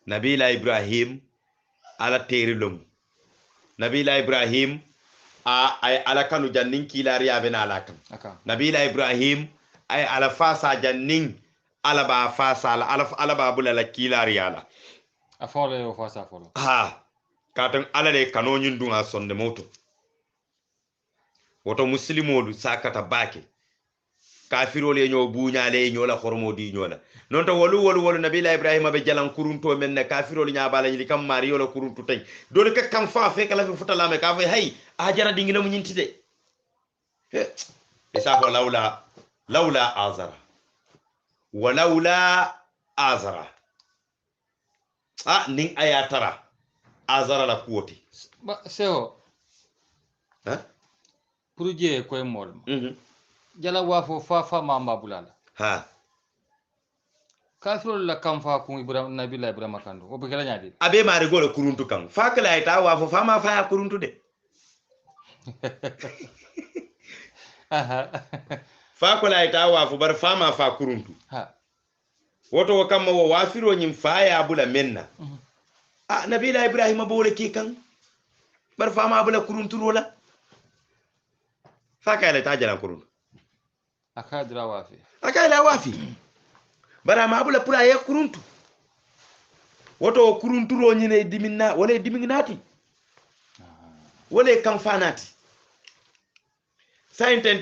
nabila ibrahim ala teri lom nabila ibrahim ay ala kanu jannin kilari abena alakan nabila ibrahim ay ala fasa jannin ala ba fasa ala ba bulala kilari ala afole yo fasa folo katan ala le kanonyin dunga sonde moto woto muslimolu sakata bake kafirole nyo buñale nyola hormo di nyola non to wolu nabila ibrahima be jalan kurunto men ne kafirole nya bala ni kam mari yola kurunto tay do ka kam fa fe kala fi futala me ka fay hay a jara dingina mu nyintide isa ko laula azara walaula azara nin ayatara azara la kuoti ba seo puruje koy mol jala wafo fa mamba bulala kafirol la kam fa ko ibrahim nabila ibrahim kando o be kala nyaade abe mari golo kuruntu kam fa kala ayta wafo fa ma fa ya kuruntu de fa kala ayta wafo bar fa ma fa kuruntu woto kamma wo wafiro nyim fa ya bula menna nabila ibrahim bole ki kan bar fa ma bula kuruntu rola fa kala ayta jala kuruntu akadra wafi bara ma bula pura ya kuruntu woto kuruntu ro nyine diminna wala diminati wala kan fanati sain ten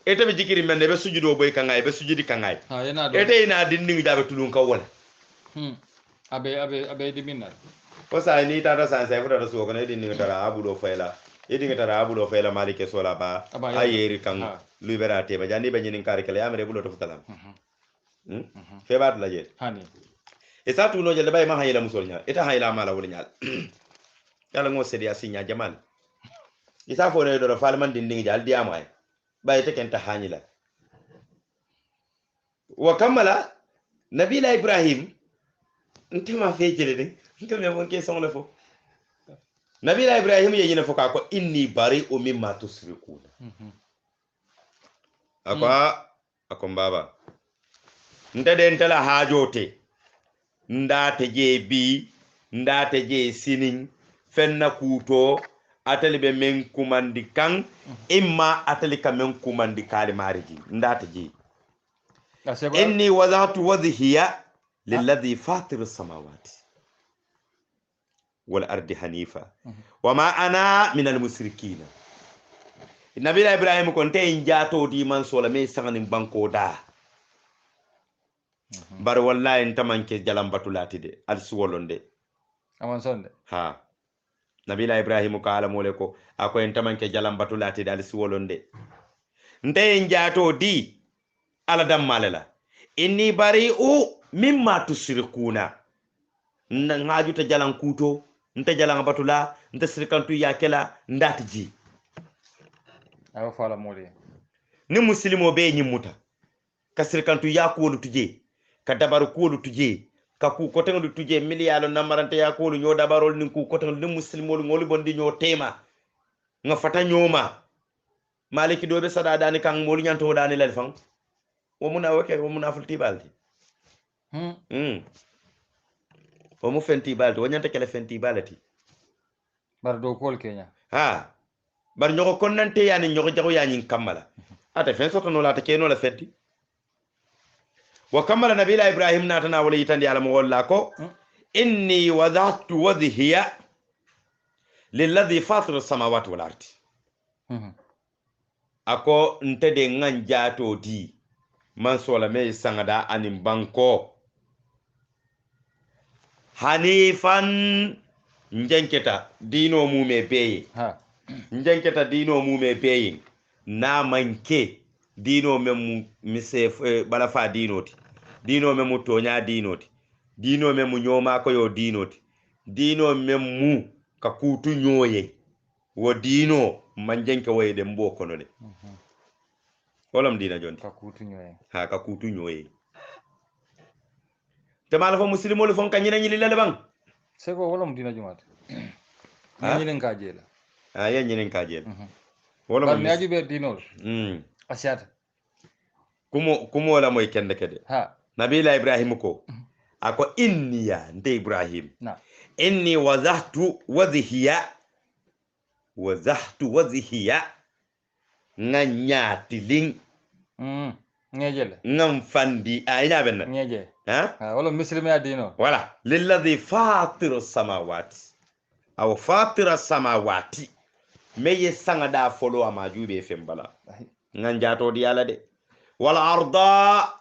ete be jikiri men be sujudo boy kangay be sujudi kangay ete ina dindingi dabe tulun ka wala abe diminna ko sa ni tata san sai fuda so ko ne dindingi tara abudo fayla edinga tara abudo fayla malike sola ba ayeri kan liberate ba jandi be nyinin kare kala amere bulo to futalam febat la jet hani e sa tu no jelde bay ma hayla musol nya eta hayla mala wala nyal kala ngo sedi asinya jamal isa fo ne do falman dindingi jal diamo ay bay te ken ta hanila wa kamala nabila ibrahim ntema fe jele de ngam mo ke son le fo nabila ibrahim ye yina fo ka ko inni bari'u mimma tusrikuna akon baba ndade ntala hajote ndate je bi ndate je sinin fenna kuto atali be men kumandi kan imma atali ka men kumandi kali mariji ndate je inni wadhatu wadhiya lilladhi fatir as-samawati wal ardi hanifa wama ana min al-musrikin nabila ibrahim kon te njato di man sola me sangani banko da bar wallahi ntamanke jalam batulati de al suwolonde aman sonde nabila ibrahim ko ala mole ko ako ntamanke jalam batulati de al suwolonde nte njato di ala dammalela inni bari'u mimma tusrikuna ngajuta jalan kuto nta jalan batula nta sirkantu yakela ndati ji awa fala mole ni muslimo be nyimuta ka sirkantu yakolu tuje ka dabaru kolu tuje ka ku kotengu tuje miliyalo namarante yakolu nyo dabarol ni ku kotengu ni muslimolu ngoli bondi nyo tema nga fata nyoma maliki dobe sada dani kan molu nyanto dani lel fam wo muna wake wo muna fulti baldi o mu fenti balti wonyanta kele fenti balati bar do kol Kenya ha bar ñogo konnante yani ñogo jago yani kammala ata fen soto no lata keno la fenti wa kammala nabila ibrahim natana wala yitandi ala mo walla ko inni wadhatu wajhiya lilladhi fatir as-samawati wal ardi ako ntede ngan jato di man sola me sangada anin banko hanifan njenketa dino mume beye njenketa dino mume beye na manke dino memu mise balafa dinoti dino memu tonya dinoti dino memu nyoma ko yo dinoti dino memu ka kutu nyoye wo dino manjenke wayde mbo kono de wolam dina jonti ka kutu nyoye ha ka kutu nyoye te mala fo muslimo le fon kanyina nyili lele bang sego wolam dina jumat nyinen ka jela ya nyinen ka jela wolam ne ajibe dinol asiata kumo wala moy kende kede nabila ibrahim ko ako inniya nde ibrahim inni wazahtu wajhiya nganyatiling ngejele ngam fandi ayna benna ngeje wala muslimi adino wala lilladhi fatiru samawati aw fatira samawati meye sanga da folo ama jube fembala nganjato di yala de wala arda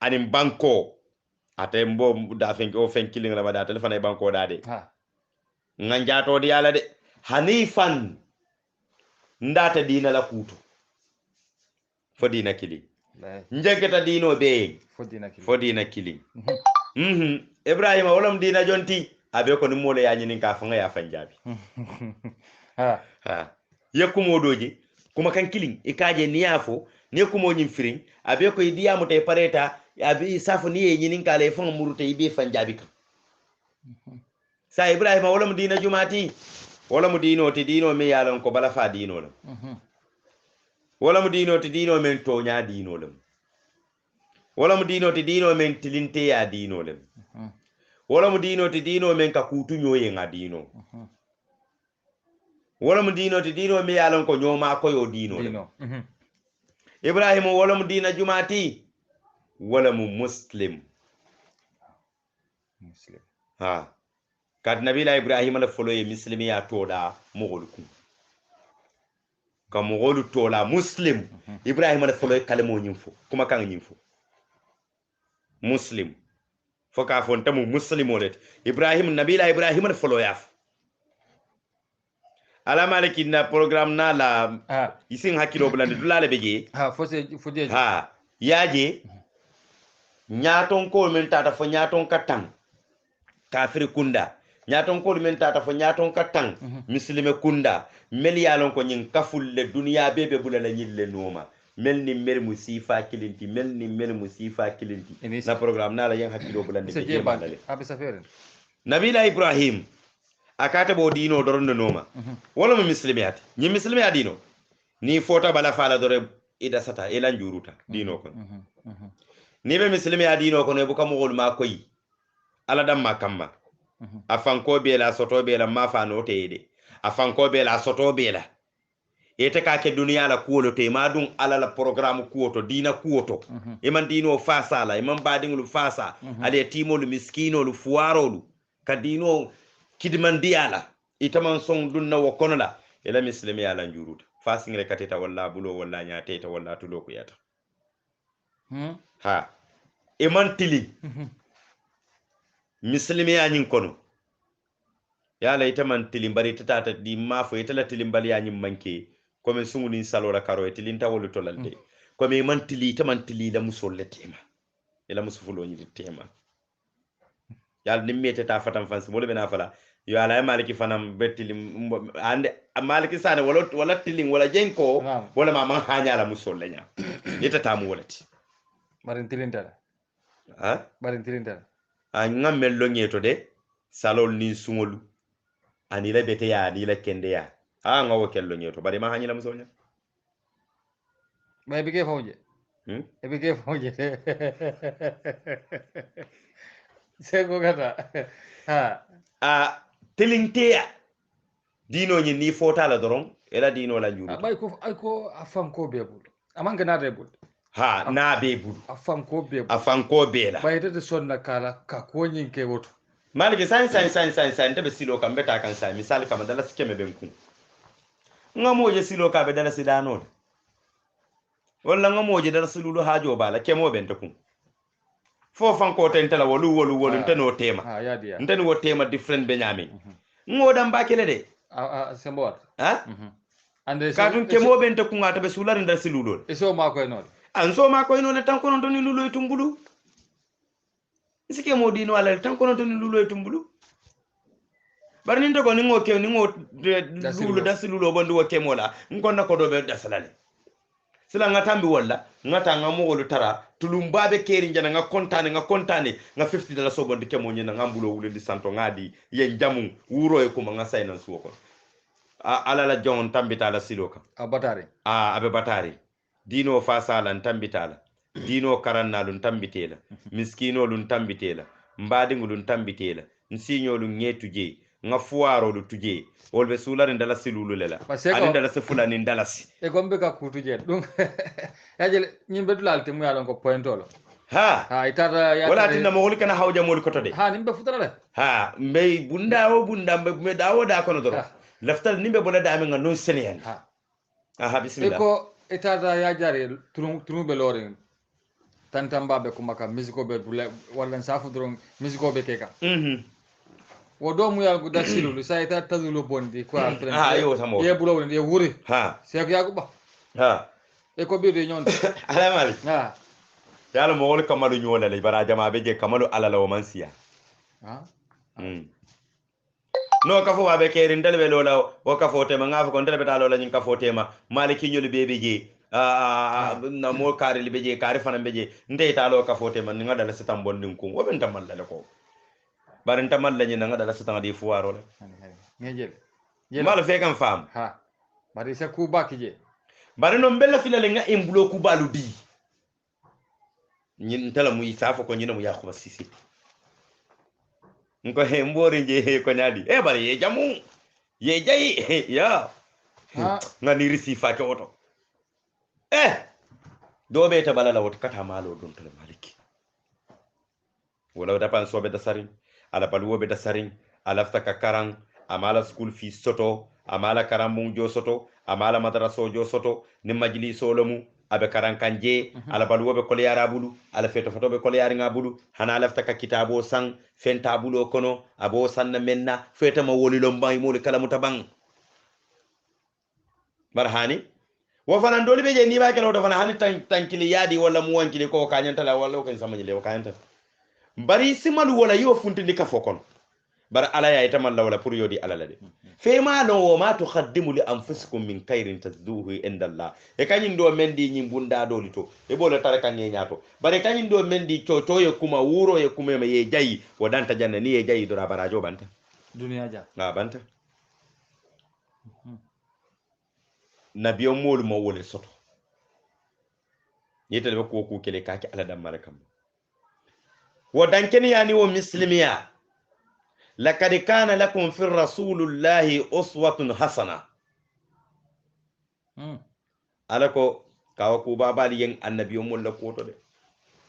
anim banko ate mbo da fenki o fenkiling la bada telefone banko da de nganjato di yala de hanifan ndata dina la kutu fo dina kili njeketa dino be fo dina kili ibrahima wolam dina jonti abe ko ni mole yañi nin ka fanga ya fanjabi yekumo doji kuma kan kilin ikaje niyafo ne kumo nyim firin abe ko idiyamu tay pareta abi safo ni yeñi nin ka le fanga murute ibe fanjabi kan sa ibrahima wolam dina jumati wolam dino ti dino me yalon ko bala fa dino lam wolam dino ti dino men tonya dino lam wolam dino ti dino men tilinte ya dino lam wala mu dino ti dino men ka kutu nyoye nga dino wala mu dino ti dino me yalon ko nyoma ko yo dino ibrahim wala mu dina jumati wala mu muslim kad nabila ibrahim la folo ye muslimi ya toda mogol ku ka mogol tola muslim ibrahim la folo kalemo nyimfo kuma kan nyimfo muslim foka fonta mu muslimolet ibrahim nabila ibrahim folo yaf ala maliki na program na la isin hakilo bulande dulale beje fode yaje nyaton ko men tata fo nyaton katang kafir kunda nyaton ko men tata fo nyaton katang muslime kunda mel yalon ko nyin kafulle duniya bebe bulala nyille noma melni mel musifa kilinti melni mel musifa kilinti na program na la yang hakilo bulande be malale abisa feren nabila ibrahim akata bo dino doronde noma wala mo muslimiyati ni muslimiyati dino ni fota bala fala dore ida sata ila njuruta dino kon ni be muslimiyati dino kon e bu kam wol ma koyi ala dam ma kamma afan ko be la soto be la ma fa no teede afan ko be la soto be la ete ka ke duniya la kuolo te ma dun ala la programme kuoto dina kuoto e man dino fasa la e man badingulu fasa ale timolu miskinolu fuarolu ka dino kidman diala itaman son dunna wo kono la ela muslimi ala njuruta fasingre kateta walla bulo walla nyaateta walla tulo ko yata ha e man tili muslimi ya nyin kono yala itaman tili bari tata di mafo itala tili bali ya nyin manke comme sunguni salora karo tilinta wolu tolalde comme man tili itaman tili la musolle tema ela musufulo nyi tema yal nimmete ta fatam fansi mo le bena fala yo ala maliki fanam betili ande maliki sane wala tiling wala jenko wala mama hanya la musolle nya ita tamu walati barin tilintala barin tilintala ngam mello nyeto de salol ni sungolu ani la bete ya ni la kende ya ngawo kello nyeto bari ma hanya la musolle bay bige fawje ebe ke foje seko kata a telinteya dino ñi ni fotala doron ela dino la njuru ay ko afam ko bebul amanga na rebul ha na be bulu afam ko bebul afam ko bela bayta de sonna kala ka ko nyin ke woto malike san tabe silo kam beta kan sa misal kam dala sikeme ben ku ngamoje silo ka be dala sidano walla ngamoje dala silulu hajo bala kemo ben takum fo fanko tentala wolu nteno tema nteno wo tema different be nyami ngodam bakele de sembot ande katun kemo ben takum ngata be sulari ndal silulu eso ma koy non an so ma koy non tan kono toni lulo tumbulu isike mo dino ala tan kono toni lulo tumbulu bar nin to ko ningo ke ningo lulo dasilulo bondi wo kemola ngonna ko do be dasalale sila ngatambi walla ngata ngamo wolu tara tulum babe keri njana nga kontane nga 50 dala so bondi kemo nyina ngambulo wulindi santo ngadi ye jamu wuro e kuma nga sayna suko ala la jon tambita la siloka abatari abe batari dino fasala tambitala dino karannalun tambitela miskino lun tambitela mbadingulun tambitela nsiñolu ñetuje nga fuwarolu tuje wolbe sulani ndala silulu lela ani ndala se fulani ndalasi e gombe ka kutuje dum yajele ñimbe dulalti mu yalon ko pointolo ha itata ya wala tinna mo woli kana hawja mo ko tode nimbe futara ha mbey bunda o bunda me dawo da kono doro laftal nimbe bola da me nga non seneyan aha bismillah ko itata ya jare turumbe lore tantambabe ko maka musico be wala safu doron musico be keka wo do mu yalgo da silulu sa ita tazulo bondi ko alfren yo samo ye bulo woni ye wuri se ko yago ba e ko bi de ñon ala mali yalla mo wol kamalu ñola le bara jama be je kamalu ala la o mansiya no kafo wabe kerin dalbe lola o kafo tema ngafo ko dalbe ta lola nyin kafo tema maliki ñolu bebe je na mo kare libe je kare fana beje ndey ta lo kafo tema nga dala sitam bondin ko woben tamal la ko barin tamal la ñina nga dala sitam di fuwaro la ngejel mal fe kam fam bari sa ku baki je bari no mbella filale nga embulo ku balu di ñin tala muy safo ko ñina mu yakuma sisi nko he mbori je ko nyadi bari ye jamu ye jayi ya nga ni risi fa ko oto dobe ta balala wata kata malo don tala maliki wala da pan sobe da sarin ala balwobe da sarin ala ftaka karan amala school fees soto amala karam jo soto amala madraso jo soto ni majlis solomu abe karan kanje ala balwobe ko yara bulu ala feto fotobe ko yari ngabulu hana ala ftaka kitabo sang fenta bulo kono abo sanna menna feta ma woli lombay mo kala mutabang barhani wo fana ndoli be je ni ba kelo do fana hani tankili yadi wala mu wankili ko kanyanta la wala ko sama nyile ko kanyanta bari simalu wala yo funtindi ka fokon bar ala ya itamal la wala pour yodi ala la de fe ma lo wo ma tuqaddimu li anfusikum min khairin tazduhu inda Allah e kanyin do mendi nyi bunda do lito e bolo taraka nyi nyato bare kanyin do mendi to ye kuma wuro ye kuma ye jayi wadanta janna ni ye jayi do barajo banta duniya ja banta nabiyo molu mo wole soto yete be ko kele kaki ala dam malakam wo dankeni yani wo muslimiya laqad kana lakum fi rasulillahi uswatun hasana alako kawa ko babali yen annabiyo mol ko to de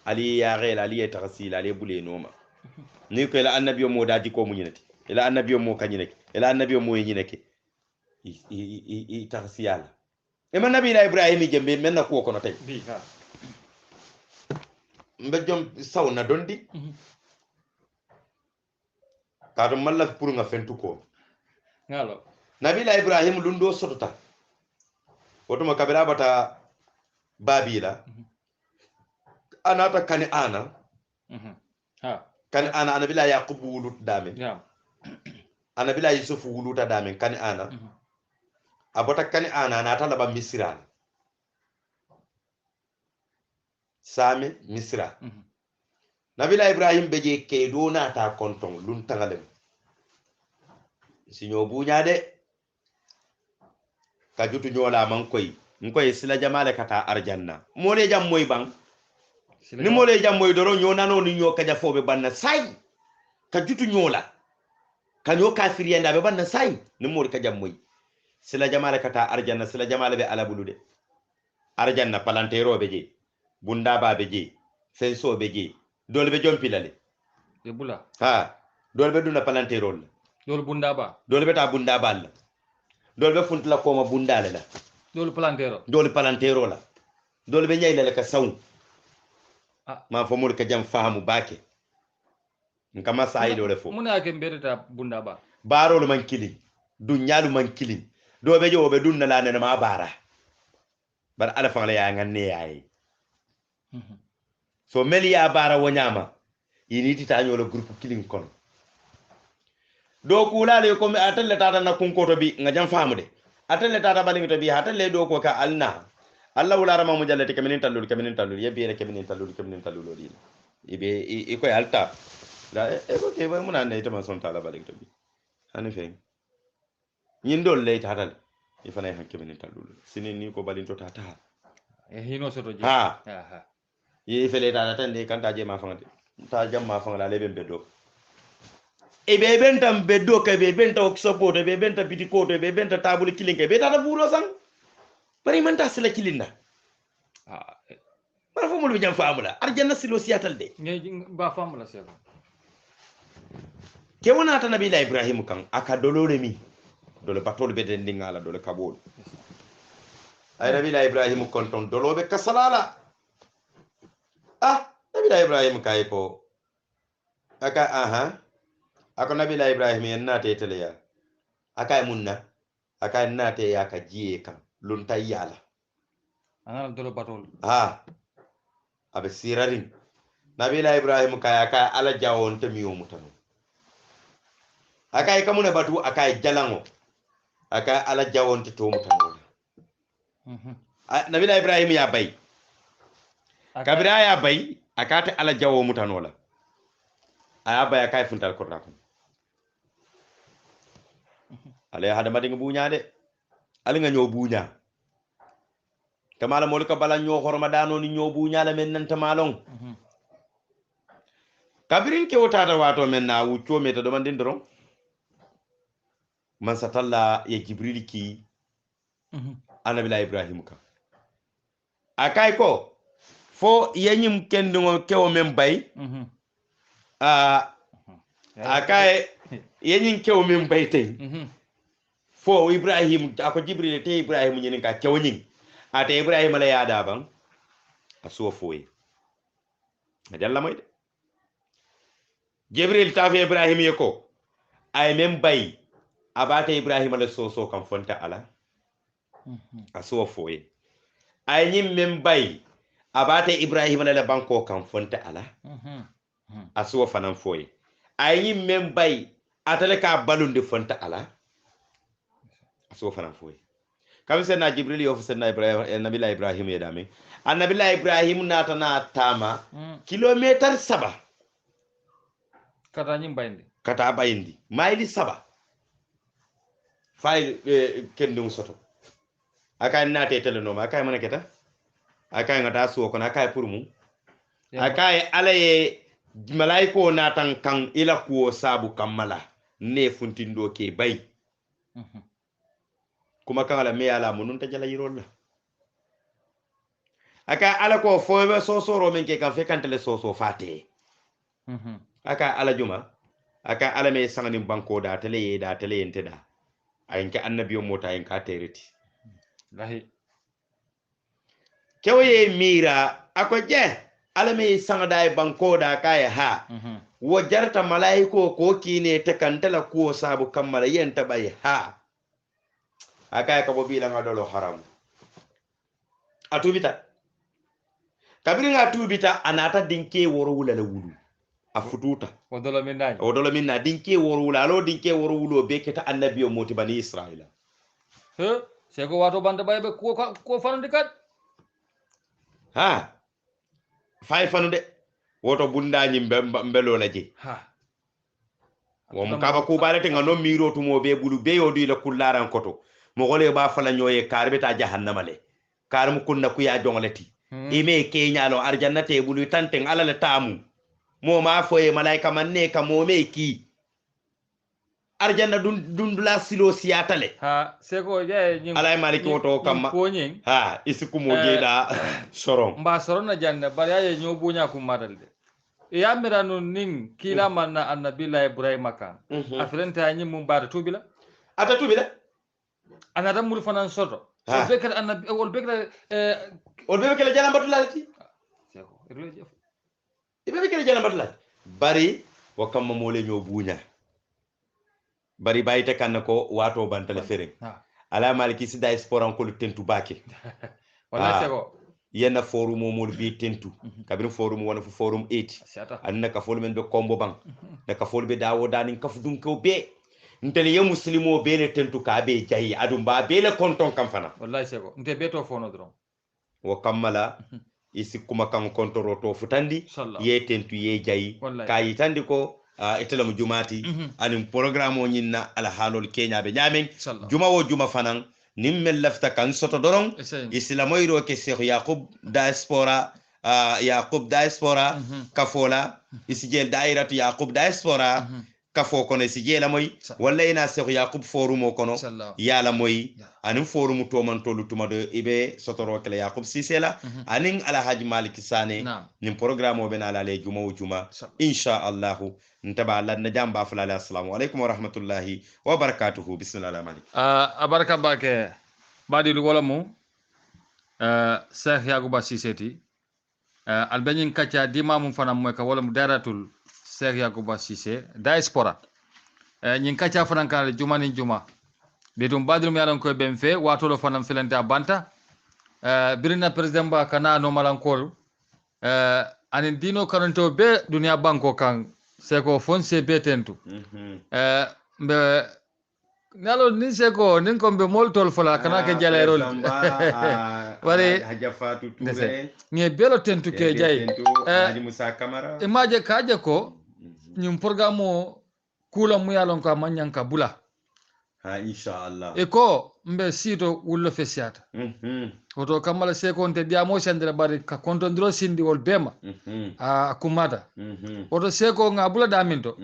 ali ya gela ali ta gasila ali bule noma ni ko la annabiyo mo dadi ko munyinati ila annabiyo mo kanyinake ila annabiyo mo yinyinake i tagsiyala man nabi ibrahim jembe men na ko kono tay mbe jom sawna dondi kado malla pour nga fentu ko ngalo nabi ibrahim lundo sotota wotuma kabira bata babila anata kani ana kani ana anabila yaqub wulut dame anabila yusuf wuluta dame kani ana abota kani ana nata laba misra same misra nabila ibrahim beje ke do nata konton lun tangalem sinyo bunya de kajutu nyola man koy ngoy sila jamale kata arjanna mole jam moy bang ni mole jam moy doro ño nano ni ño kaja fobe banna say ka jutu ñola ka ño kafir yanda be banna say ni mole ka jam moy sila jamale kata arjanna sila jamale be ala bulude arjanna palantero be je bunda ba be je senso be je dole be jompilale e bula ha dole be duna palantero la dole bunda ba dole be ta bunda ba la dole be funtla ko ma bunda la dole palantero la dole be ñayle la ka saw ma fo mur ka jam fahamu bake nkama sayi dole fo mun ake mbereta bunda ba barolu man kilin dunyalu man kilin do be jo be dunna la ne ma bara bar ala fa la ya nganne yayi so meli ya bara wonyama yini tita ñolo groupe kilin kon do kulale ko mi atelle tata na kun koto bi nga jam fahamu de atelle tata balingi to bi atelle do ko ka alna Allah wala rama mujallati kaminin talul yebbi re kaminin talul odi ibe iko alta la e ko ke ba mun ande to man son tala balingi to bi hani fe ñin dol lay tatal ifana han kaminin talul sinin ni ko balinto tata e hino soto je ha yi fele tata tan de kan ta je ma fangade ta jam ma fangala lebe beddo e be bentam beddo ke be benta ok sopoto be benta bitikoto be benta tabul kilinke be tata buro sang bari man ta sila kilinna bara fo mo be jam faamula arjanna silo siatal de ngi ba faamula seko ke wona ta nabi ibrahim kan aka dolore mi dole batol be den dingala dole kabol ay nabi ibrahim kon ton dolobe kasalala nabi ibrahim kay ko aka ako nabi ibrahim en nate teleya aka munna aka nate ya ka jiye kan lunta yala ana dolo batol abe sirarin nabi ibrahim kaya ka ala jawon te miyo mutano akai kamune batu akai jalango akai ala jawon te to mutano nabi ibrahim ya bay kabira ya bay akate ala jawo mutano la aya bay akai funtal korda ko ale hada madinga bunya de ali nga ñoo buña kamala molika bala ñoo horma dano ni ñoo buña la men nanta malon kabirin ke wotata wato men na wuccio meta do mandin doron man satalla ya jibril ki annabi ibrahim ka akay ko fo yenyim kendingo kewo men bay akay yenyim kewo men bay tay fo ibrahim ako jibril te ibrahim nyin ka kewnin ate ibrahim la yada ban aso foye adalla moy jibril ta fe ibrahim yeko ay men bay abate ibrahim la soso kan fonta ala aso foye ay nyim men bay abate ibrahim la banko kan fonta ala aso fanan foye ay nyim men bay atale ka balunde fonta ala so fanan foy kam senna jibril yo senna ibrahim nabi ibrahim yedame annabi ibrahim nata na tama kilometer 7 kata bayindi mayli 7 fay kendum soto akay nate telenoma akay manaketa akay ngata so kono akay pour mu akay alaye malaiko natan kan ila ko sabu kamala ne funtindo ke bay kuma kan ala me ala munun ta jala yirolla aka ala ko fobe sosoro men ke kan fe kan tele soso fate aka ala juma aka ala me sangani banko da tele yente da ayinke annabiyo mota yin ka teriti lahi kewye mira ako je ala me sangada banko da kay ha wo jarta malaiko ko kine te kan tele ko sabu kammala yenta bay ha akay ka bobi la ngadolo haram atubita kabiri nga tubita anata dinke woro wula la wulu afututa odolo minna dinke woro wula alo dinke woro wulo be keta annabiyo moti bani israila sego wato bande baybe ko fanande kat fay fanude woto bundañi mbelo la je wom kaba ku balete nga no miro tumo be bulu be yodi la kullaran koto mo gole ba fala nyoye karbe ta jahannama le karam kunna ku ya jongleti ime kenyalo arjanna te bulu tanten alala tamu mo ma foye malaika manne ka mo me ki arjanna dundula silo siyatale ha seko je nyim alay maliki woto kamma ponyin ha isiku mo jeda soron mba sorona janda bari ya nyo bunya ku madalde ya mira nun nin kila manna annabila ibrahim kan afrenta nyim mum bada tubila ata tubila anata mul fanan soto o bekal annabi ol bekal ol bekal jalan batulati seko irlo jef ibe bekal jalan batulati bari wakamma mole nyo bunya bari bayite kanna ko wato bantale fere ala maliki sida esporan ko tentu bake wala seko yenna forum mo bi tentu kabir forum wona fu forum 8 anna ka fol men be combo bang na ka fol be dawo dani ka fu dun ko be ntele ye muslimo be le tentu ka be jayi adum ba be le konton kam fana wallahi seko nte be to fono dron wo kammala isi kuma kan kontoro to futandi ye tentu ye jayi ka yitandi ko itelam jumati anin programme o nyinna ala halol kenya be nyamen juma wo juma fanan nimmel lafta kan soto doron islamoyro ke Cheikh Yaqub diaspora kafola isijel dairatu Yaqub diaspora kafo kono sijela moy walla ina Cheikh Yaqub forum o kono yala moy anin forum to man tolu tuma do ibe sotoro kala Yaqub sisela anin ala haji malik sane nim programme o benala le juma o juma insha Allah ntaba Allah na jamba fulala assalamu alaikum wa rahmatullahi wa barakatuhu bismillah malik abaraka bake badi lu wala mu Cheikh Yaqub Siseti albanyin kacha dima mum fana moy ka wala mu daratul Cheikh Yaqub Sise diaspora nyin kacha fana kan juma ni juma be dum badrum yalan ko ben fe wato lo fana filanta banta birina president ba kana no malankol anin dino karanto be dunia banko kan seko fonse betentu mbe nalo ni seko nin ko be moltol fala kana ke jalerol wari hajafatu ture ni belo tentu ke jay haji musa kamara imaje kaje ko nyum programme kula mu yalon ko manyanka bula ha insha Allah e ko mbe sito wullo fesiata oto kamala seko nte diamo sandere bari ka kontondiro sindi wol bema kumata oto seko ngabula daminto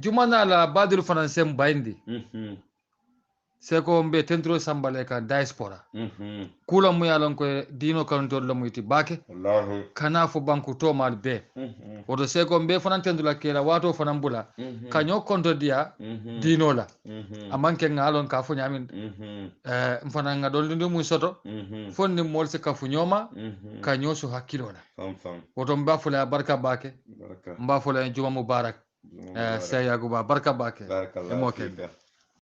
jumana la badil français mbayndi seko mbe tentro sambale ka diaspora kula mu yalon ko dino kantor la muyti bake wallahi kana fo banku to mal be oto seko mbe fanan tendula kela wato fanan bula kanyo konto dia dino la amanke ngalon ka fo nyamin mfana ngadol ndu mu soto fonni mol se ka fu nyoma kanyo su hakilo la oto mba fula barka bake mba fula juma mubarak Cheikh Yaqub barka bake barakallahu